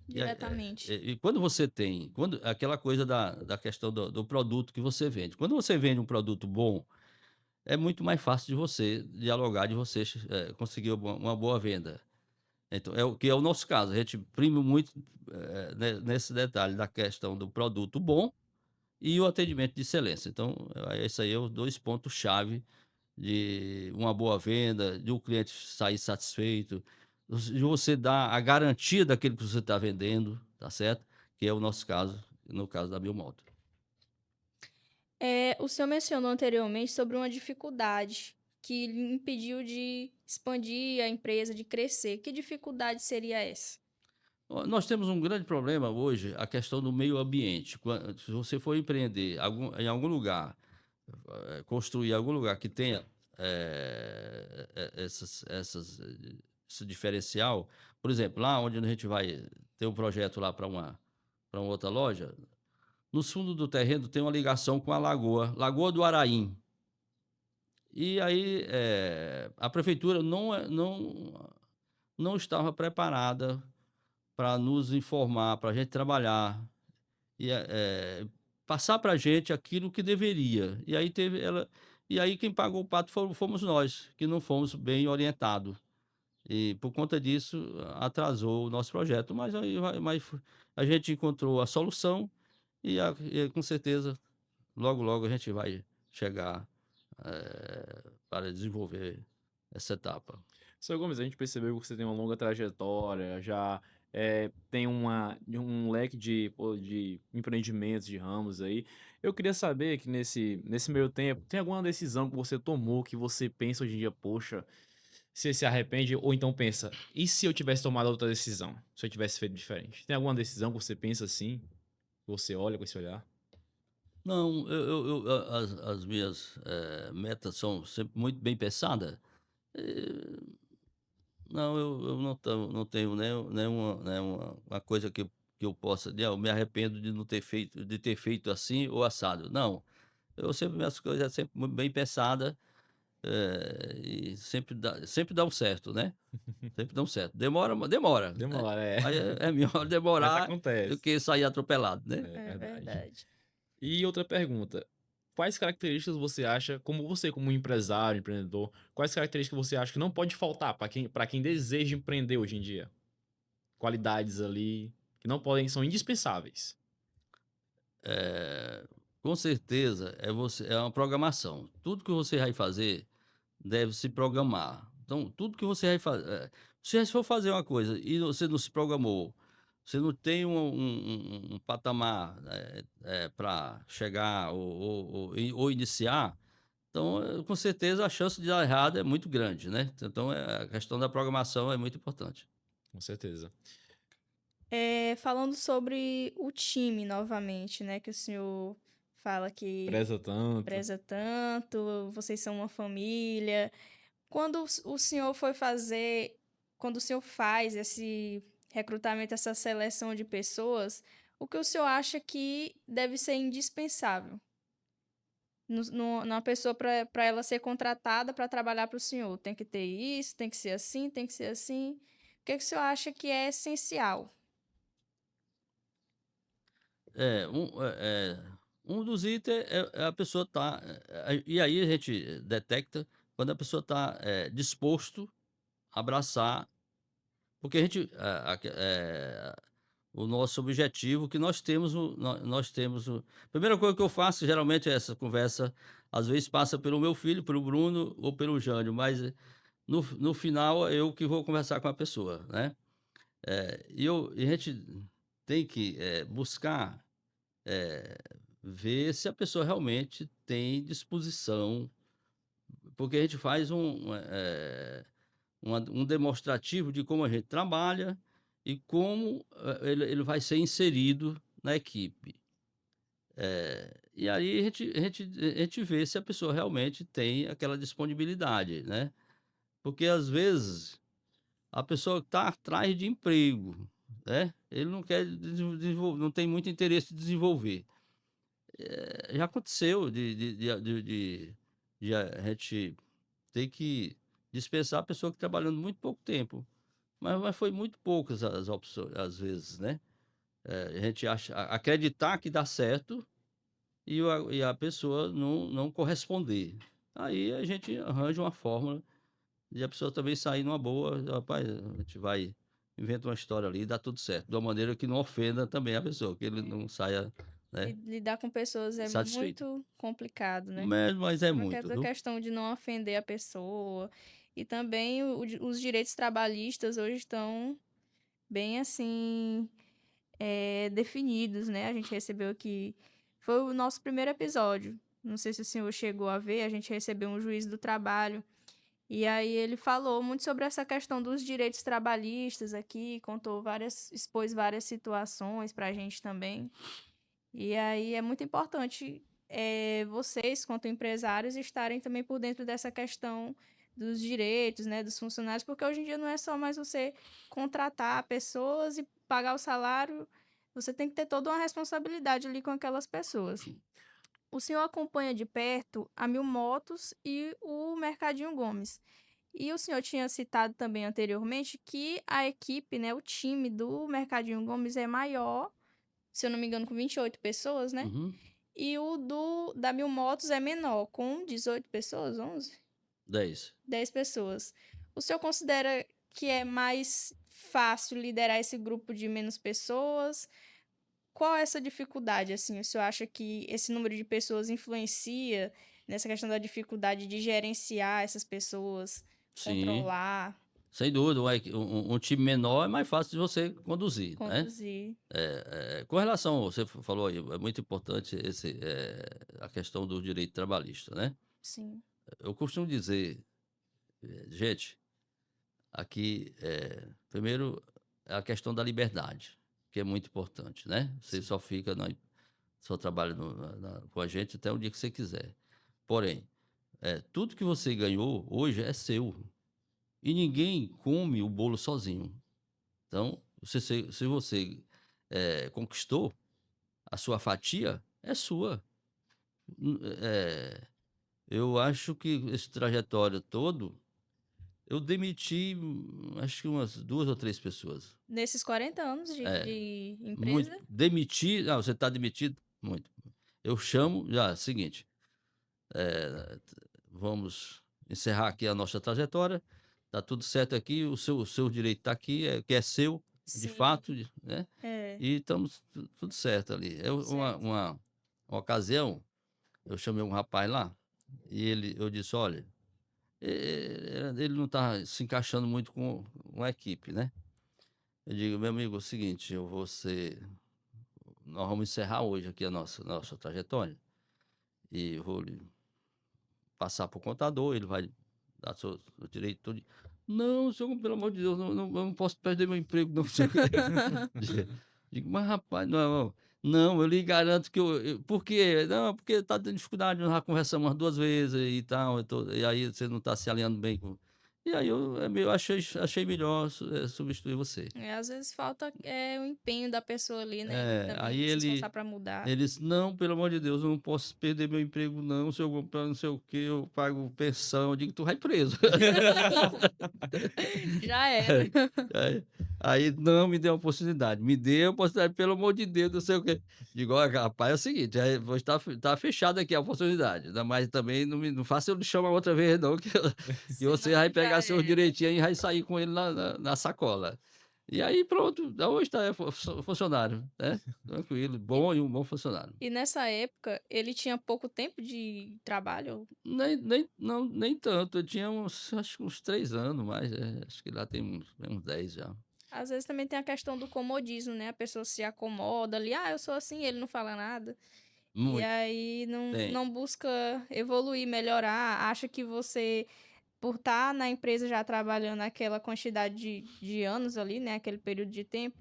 Diretamente. E quando você tem aquela coisa da questão do produto que você vende. Quando você vende um produto bom, é muito mais fácil de você dialogar, de você, conseguir uma boa venda. Então, é o nosso caso, a gente prime muito, nesse detalhe da questão do produto bom e o atendimento de excelência. Então, isso aí é os 2 pontos chave, de uma boa venda, de o cliente sair satisfeito, de você dar a garantia daquilo que você está vendendo, tá certo? Que é o nosso caso, no caso da Biomoto. O senhor mencionou anteriormente sobre uma dificuldade que lhe impediu de expandir a empresa, de crescer. Que dificuldade seria essa? Nós temos um grande problema hoje, a questão do meio ambiente. Se você for empreender em algum lugar, construir algum lugar que tenha esse diferencial, por exemplo, lá onde a gente vai ter um projeto lá para uma outra loja, no fundo do terreno tem uma ligação com a lagoa, Lagoa do Araim. E aí a prefeitura não estava preparada para nos informar, para a gente trabalhar e passar para a gente aquilo que deveria. E aí quem pagou o pato fomos nós, que não fomos bem orientados. E por conta disso atrasou o nosso projeto. Mas a gente encontrou a solução e com certeza logo logo a gente vai chegar para desenvolver essa etapa. Seu Gomes, a gente percebeu que você tem uma longa trajetória, já tem um leque de empreendimentos, de ramos aí. Eu queria saber que nesse meio tempo, tem alguma decisão que você tomou que você pensa hoje em dia, poxa, você se arrepende, ou então pensa, e se eu tivesse tomado outra decisão? Se eu tivesse feito diferente? Tem alguma decisão que você pensa assim, que você olha com esse olhar? Não, as minhas metas são sempre muito bem pensadas. Eh, Não, eu não tenho nenhuma uma coisa que eu possa dizer: "Ah, eu me arrependo de não ter feito de ter feito assim ou assado". Não, eu sempre minhas coisas é sempre muito bem pensada, e sempre dão certo, né, sempre dão certo. Demora, né, Demora, é. mas é melhor Mas demorar do acontece. que sair atropelado, né. É É verdade. verdade. E outra pergunta, quais características você acha, como empresário, empreendedor, quais características você acha que não pode faltar para quem deseja empreender hoje em dia? Qualidades ali que não podem, são indispensáveis. Eh, com certeza é uma programação. Tudo que você vai fazer deve se programar. Então, tudo que você vai fazer, se você for fazer uma coisa e você não se programou, você não tem um patamar para chegar ou iniciar, então, com certeza, a chance de dar errado é muito grande, né? Então, a questão da programação é muito importante. Com certeza. Falando sobre o time novamente, né, que o senhor fala que Preza tanto. preza tanto, vocês são uma família. Quando o senhor foi fazer, quando o senhor faz esse recrutamento, essa seleção de pessoas, o que o senhor acha que deve ser indispensável numa pessoa para ela ser contratada para trabalhar para o senhor? Tem que ter isso, tem que ser assim, tem que ser assim. O que o senhor acha que é essencial? É, um dos itens é a pessoa tá, e aí a gente detecta quando a pessoa está disposto a abraçar, porque a gente, o nosso objetivo que nós temos primeira coisa que eu faço geralmente é essa conversa, às vezes passa pelo meu filho, pelo Bruno ou pelo Jânio, mas no final é eu que vou conversar com a pessoa, né. E a gente tem que, buscar eh, ver se a pessoa realmente tem disposição, porque a gente faz um demonstrativo de como a gente trabalha e como ele vai ser inserido na equipe. E aí a gente vê se a pessoa realmente tem aquela disponibilidade, né? Porque às vezes a pessoa está atrás de emprego, né? Ele não quer desenvolver, não tem muito interesse em desenvolver. Já aconteceu de a gente ter que dispensar a pessoa que trabalhando muito pouco tempo, mas foi muito poucas as opções às vezes, né. A gente acreditar que dá certo e a pessoa não corresponder. Aí a gente arranja uma fórmula de a pessoa também sair numa boa: "Rapaz, a gente inventa uma história ali e dá tudo certo", de uma maneira que não ofenda também a pessoa, que ele não saia, né? Lidar com pessoas é Satisfeito. muito complicado, né? Mas é Porque muito, essa viu? questão de não ofender a pessoa. E também os direitos trabalhistas hoje estão bem assim definidos, né? A gente recebeu aqui. Foi o nosso primeiro episódio. Não sei se o senhor chegou a ver, a gente recebeu um juiz do trabalho. E aí ele falou muito sobre essa questão dos direitos trabalhistas aqui, expôs várias situações pra gente também. E aí é muito importante vocês, quanto empresários, estarem também por dentro dessa questão dos direitos, né, dos funcionários, porque hoje em dia não é só mais você contratar pessoas e pagar o salário, você tem que ter toda uma responsabilidade ali com aquelas pessoas. O senhor acompanha de perto a Mil Motos e o Mercadinho Gomes. E o senhor tinha citado também anteriormente que a equipe, né, o time do Mercadinho Gomes é maior, se eu não me engano, com 28 pessoas, né? Uhum. E o da Mil Motos é menor, com 18 pessoas, 11? 10. 10 pessoas. O senhor considera que é mais fácil liderar esse grupo de menos pessoas? Qual é essa dificuldade, assim? O senhor acha que esse número de pessoas influencia nessa questão da dificuldade de gerenciar essas pessoas, Sim, controlar, sem dúvida. Um time menor é mais fácil de você conduzir, né? conduzir? Com relação, você falou aí, é muito importante a questão do direito trabalhista, né? Sim, Eu costumo dizer, gente, aqui, primeiro, é a questão da liberdade, que é muito importante, né? Você só fica, só trabalha com a gente até o dia que você quiser. Porém, tudo que você ganhou hoje é seu. E ninguém come o bolo sozinho. Então, se você conquistou, a sua fatia é sua. Eu acho que esse trajetório todo, eu demiti, acho que umas 2 ou 3 pessoas. nesses 40 anos É, de muito. empresa? Demitir, você está demitido? Muito. Eu chamo, já, seguinte, vamos encerrar aqui a nossa trajetória, tá tudo certo aqui, o seu direito está aqui, que é seu, de Sim, fato, né? é, E estamos tudo certo ali. certo. Uma ocasião, eu chamei um rapaz lá, e eu disse, olha, ele não está se encaixando muito com a equipe, né? Eu digo, meu amigo, é o seguinte, nós vamos encerrar hoje aqui a nossa trajetória, e eu vou lhe passar para o contador, ele vai dar seu direito todo. Não, senhor, pelo amor de Deus, eu não posso perder meu emprego, não. Digo, mas rapaz, não, eu lhe garanto que por quê? Não, porque está tendo dificuldade, nós já conversamos umas 2 vezes e tal, e aí você não está se alinhando bem com. E aí eu achei melhor substituir você. Às vezes falta o empenho da pessoa ali, né? De Aí também se esforçar para mudar. ele disse: "Não, pelo amor de Deus, eu não posso perder meu emprego não, se eu comprar não sei o quê, eu pago pensão", eu digo: "Tu vai preso". Já era. Aí não me deu uma oportunidade, me deu a oportunidade, pelo amor de Deus, não sei o quê. Digo: "Olha, rapaz, é o seguinte, vou estar tá fechado aqui a oportunidade, ainda mais também não faça eu lhe chamar outra vez não, que você Senão vai já pegar seus era. direitinhos e vai sair com ele na sacola". E aí pronto, hoje está funcionário, né, tranquilo, bom e um bom funcionário. E nessa época, ele tinha pouco tempo de trabalho? Nem tanto, eu tinha acho que uns 3 anos mais, acho que lá tem uns 10 já. Às vezes também tem a questão do comodismo, né? A pessoa se acomoda ali, eu sou assim, ele não fala nada. E Muito, aí tem. não busca evoluir, melhorar, acha que você, por estar na empresa já trabalhando aquela quantidade de anos ali, né? Aquele período de tempo,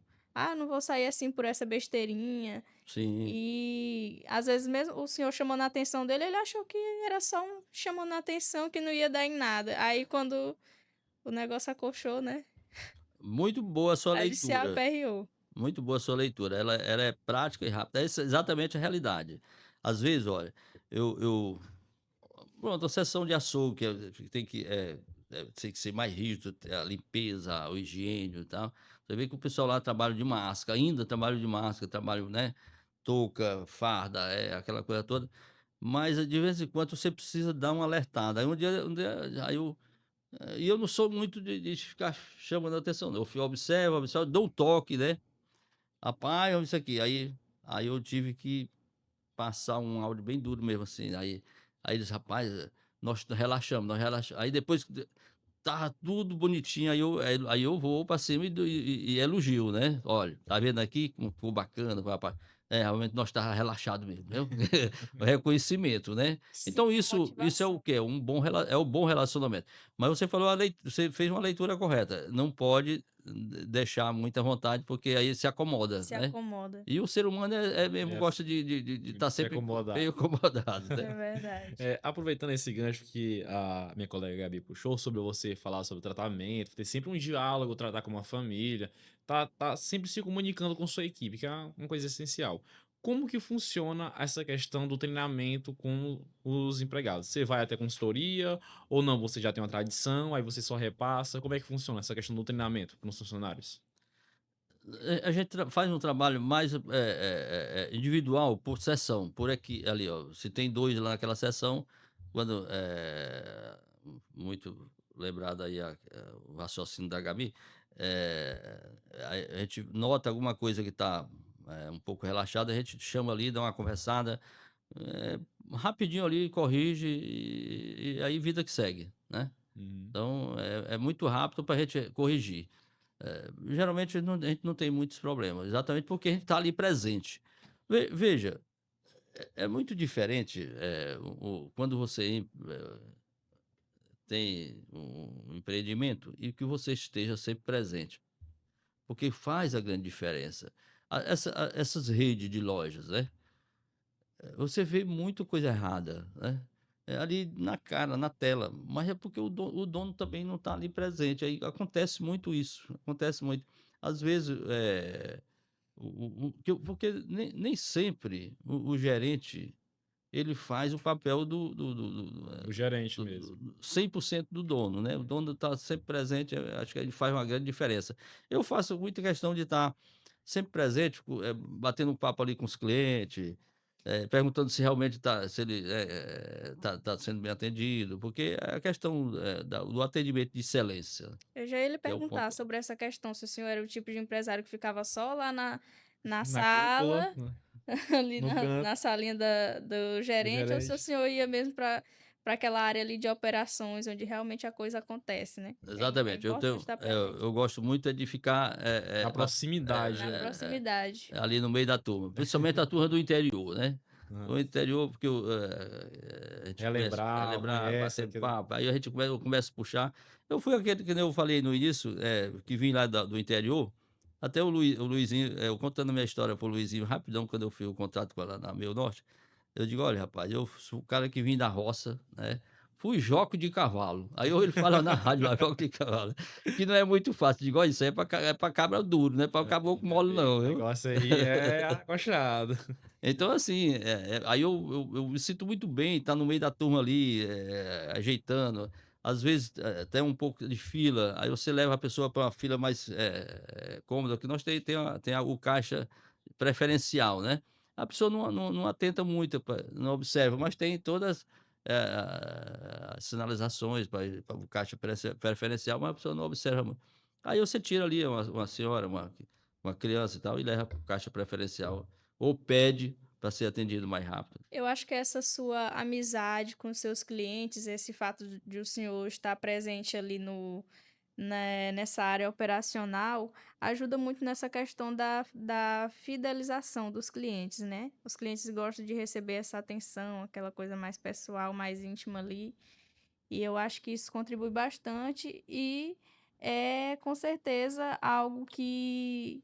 não vou sair assim por essa besteirinha. Sim, E às vezes mesmo o senhor chamando a atenção dele, ele achou que era só chamando a atenção, que não ia dar em nada. Aí quando o negócio acolchou, né? muito boa a sua Aí ele se leitura, aperreou. muito boa a sua leitura, ela é prática e rápida, essa é exatamente a realidade. Às vezes, olha, eu pronto, a seção de açougue que tem que ser mais rígido, a limpeza, o higiene e tal. Você vê que o pessoal lá trabalha de máscara, ainda trabalha de máscara, trabalha, né, touca, farda, aquela coisa toda, mas de vez em quando você precisa dar uma alertada. Aí aí eu não sou muito de ficar chamando a atenção não, eu observo, dou um toque, né, "Rapaz, olha isso aqui", aí eu tive que passar um áudio bem duro mesmo, assim. Aí eles, rapaz, nós relaxamos. Aí depois tá tudo bonitinho, aí eu vou pra cima e elogio, né. "Olha, tá vendo aqui como ficou bacana, rapaz? É, realmente nós estava relaxado mesmo, viu?" O reconhecimento, né. Sim, Então isso é o motivação. quê? É o bom relacionamento. Mas você fez uma leitura correta, não pode deixar muita vontade, porque aí se acomoda, Se né. acomoda. E o ser humano é mesmo É, gosta de estar se sempre acomodar. meio acomodado, É né. verdade. Aproveitando esse gancho que a minha colega Gabi puxou sobre você falar sobre tratamento, ter sempre um diálogo, tratar como uma família, tá sempre se comunicando com sua equipe, que é uma coisa essencial. Como que funciona essa questão do treinamento com os empregados? Você vai até consultoria ou não? Você já tem uma tradição, aí você só repassa? Como é que funciona essa questão do treinamento para os funcionários? A gente faz um trabalho mais individual, por sessão, por aqui, ali, ó. Se tem 2 lá naquela sessão, quando muito lembrado aí o raciocínio da Gabi, eh, a gente nota alguma coisa que está um pouco relaxada, a gente chama ali, dá uma conversada, eh, rapidinho ali, corrige e aí vida que segue, né. Uhum. Então é muito rápido para a gente corrigir. Geralmente a gente não tem muitos problemas, exatamente porque a gente está ali presente. Veja, é muito diferente, quando você tem um empreendimento e que você esteja sempre presente, porque faz a grande diferença. Essas redes de lojas, né? Você vê muito coisa errada, né? É ali na cara, na tela, mas é porque o dono também não está ali presente. Aí acontece muito isso, acontece muito. Às vezes, porque nem sempre o gerente ele faz o papel O gerente mesmo. 100% do dono, né? O dono está sempre presente, acho que ele faz uma grande diferença. Eu faço muita questão de estar sempre presente, batendo um papo ali com os clientes, perguntando se realmente está, se ele tá sendo bem atendido, porque é a questão do atendimento de excelência, Eu já ia lhe que é o perguntar ponto. sobre essa questão, se o senhor era o tipo de empresário que ficava só lá na Na cúpula, sala, ali no na canto, salinha do do gerente, ou se o gerente. senhor ia mesmo para aquela área ali de operações, onde realmente a coisa acontece, né. É Exatamente, importante estar presente, eu gosto muito de ficar Na na proximidade, né. proximidade. ali no meio da turma, principalmente a turma do interior, né. Aham. O interior, porque a gente começa a Relembrar, relembrar, conhece bater aquele papo, aí a gente começa a puxar. Eu fui aquele que nem eu falei no início, que vim lá do interior, até o Luizinho, eu contando a minha história para o Luizinho rapidão, quando eu fiz o contrato com ela na Meio Norte, eu digo: "Olha rapaz, eu sou o cara que vim da roça, né, fui joco de cavalo". Aí ele fala na rádio lá, joco de cavalo, que não é muito fácil. Digo: "Olha, isso aí é pra cabra duro, não é pra caboclo mole o não, viu". negócio aí é acochado. Então, assim, aí eu me sinto muito bem estar no meio da turma ali, ajeitando. Às vezes, até um pouco de fila, aí você leva a pessoa para uma fila mais cômoda, que nós tem o caixa preferencial, né. A pessoa não atenta muito, não observa, mas tem todas, as sinalizações para o caixa preferencial, mas a pessoa não observa muito. Aí você tira ali uma senhora, uma criança e tal, e leva para o caixa preferencial, ou pede para ser atendido mais rápido. Eu acho que essa sua amizade com seus clientes, esse fato de o senhor estar presente ali nessa área operacional, ajuda muito nessa questão da fidelização dos clientes, né? Os clientes gostam de receber essa atenção, aquela coisa mais pessoal, mais íntima ali. E eu acho que isso contribui bastante e é com certeza algo que,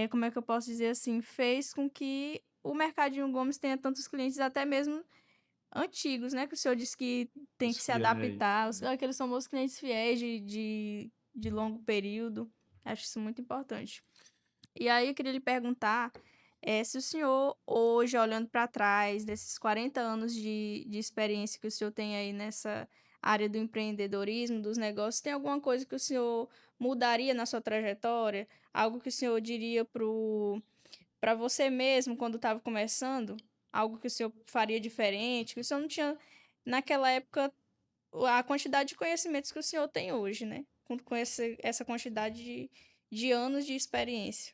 como é que eu posso dizer assim, fez com que o Mercadinho Gomes tenha tantos clientes, até mesmo antigos, né, que o senhor disse que tem Os que se fiéis. adaptar, aqueles famosos clientes fiéis de longo período. Acho isso muito importante. E aí eu queria lhe perguntar, se o senhor hoje, olhando para trás, desses 40 anos de experiência que o senhor tem aí nessa área do empreendedorismo, dos negócios, tem alguma coisa que o senhor mudaria na sua trajetória? Algo que o senhor diria para você mesmo quando estava começando? Algo que o senhor faria diferente, que o senhor não tinha naquela época a quantidade de conhecimentos que o senhor tem hoje, né? Com essa quantidade de anos de experiência.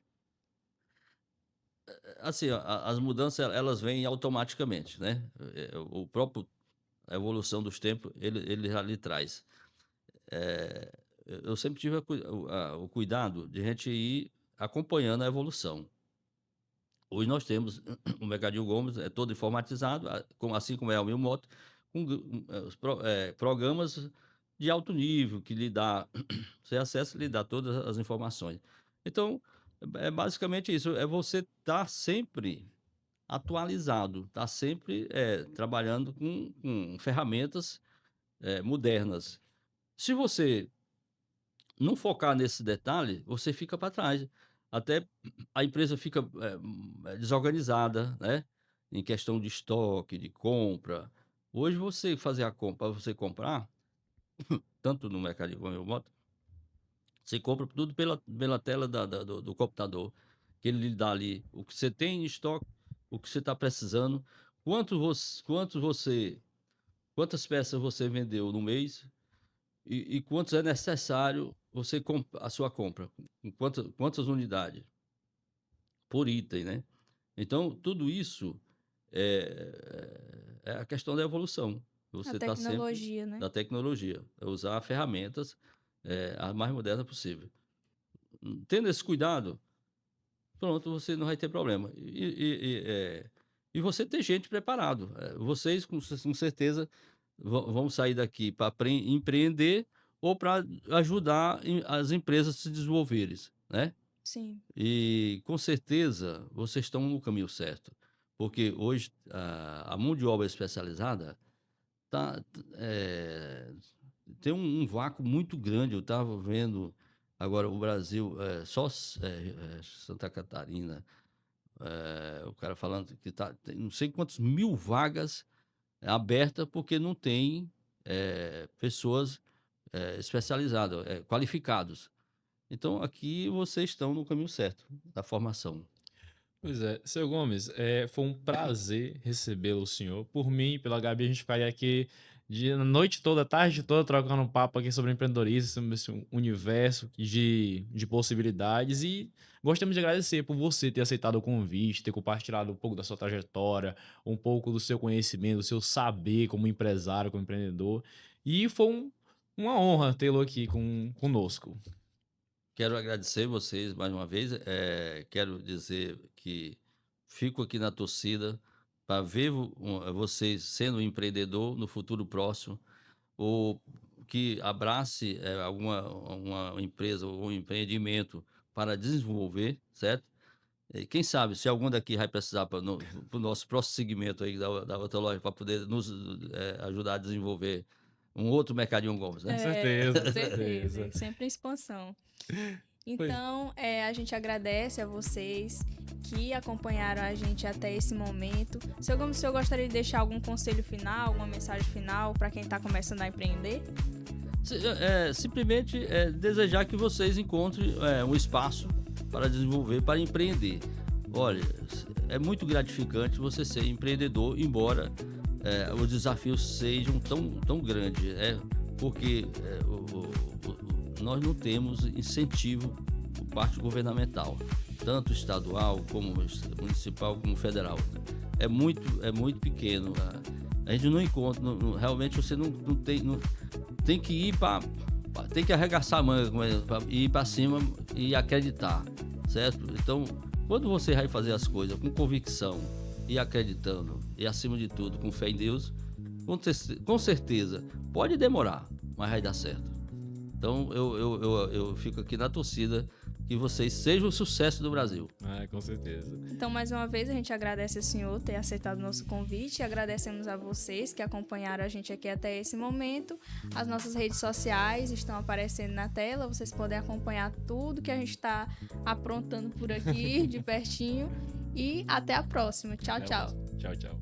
Assim, as mudanças elas vêm automaticamente, né? O próprio a evolução dos tempos, ele já lhe traz. Eu sempre tive o cuidado de a gente ir acompanhando a evolução. Hoje nós temos o Mercadinho Gomes, é todo informatizado, assim como é o Meu Moto, com programas de alto nível, que lhe dá, você acessa e lhe dá todas as informações. Então, é basicamente isso, é você estar sempre atualizado, estar sempre trabalhando com ferramentas modernas. Se você não focar nesse detalhe, você fica para trás. Até a empresa fica desorganizada, né? Em questão de estoque, de compra. Hoje você fazer a compra, para você comprar, tanto no Mercadinho como no Moto, você compra tudo pela tela do computador, que ele lhe dá ali o que você tem em estoque, o que você está precisando, quantas peças você vendeu no mês e quantos é necessário a sua compra, com quantas unidades por item, né? Então, tudo isso é a questão da evolução. A Você está sempre tecnologia, né? da tecnologia, é usar ferramentas a mais moderna possível. Tendo esse cuidado, pronto, você não vai ter problema. E você ter gente preparado. Vocês, com certeza, vão sair daqui para empreender ou para ajudar as empresas a se desenvolverem, né? Sim. E com certeza vocês estão no caminho certo, porque hoje a mão de obra especializada tá, tem um vácuo muito grande. Eu estava vendo agora o Brasil, Santa Catarina, o cara falando que tem não sei quantos mil vagas abertas porque não tem pessoas especializadas, qualificados. Então, aqui vocês estão no caminho certo da formação. Pois é, seu Gomes, foi um prazer recebê-lo, o senhor. Por mim, pela Gabi, a gente ficaria aqui a noite toda, a tarde toda, trocando um papo aqui sobre empreendedorismo, sobre esse universo de possibilidades. E gostaríamos de agradecer por você ter aceitado o convite, ter compartilhado um pouco da sua trajetória, um pouco do seu conhecimento, do seu saber como empresário, como empreendedor. E foi uma honra tê-lo aqui conosco. Quero agradecer vocês mais uma vez. Quero dizer que fico aqui na torcida para ver vocês sendo um empreendedor no futuro próximo, ou que abrace uma empresa ou um empreendimento para desenvolver, certo? E quem sabe se algum daqui vai precisar para o nosso próximo segmento aí da outra loja, para poder nos ajudar a desenvolver um outro Mercadinho Gomes, né? Com certeza, Com com certeza. certeza. Sempre em expansão. Então, a gente agradece a vocês que acompanharam a gente até esse momento. Seu Gomes, o senhor gostaria de deixar algum conselho final, alguma mensagem final para quem está começando a empreender? Simplesmente desejar que vocês encontrem um espaço para desenvolver, para empreender. Olha, é muito gratificante você ser empreendedor, embora os desafios sejam tão grandes, porque nós não temos incentivo por parte governamental, tanto estadual como municipal como federal. É muito pequeno. A gente não encontra, realmente você não tem que ir tem que arregaçar a manga, ir para cima e acreditar, certo? Então, quando você vai fazer as coisas com convicção e acreditando, e acima de tudo com fé em Deus, com certeza pode demorar, mas vai dar certo. Então eu fico aqui na torcida que vocês sejam o sucesso do Brasil. Com certeza. Então, mais uma vez, a gente agradece ao senhor ter aceitado o nosso convite e agradecemos a vocês que acompanharam a gente aqui até esse momento. As nossas redes sociais estão aparecendo na tela, vocês podem acompanhar tudo que a gente está aprontando por aqui, de pertinho. E até a próxima. Tchau, tchau. Tchau, tchau.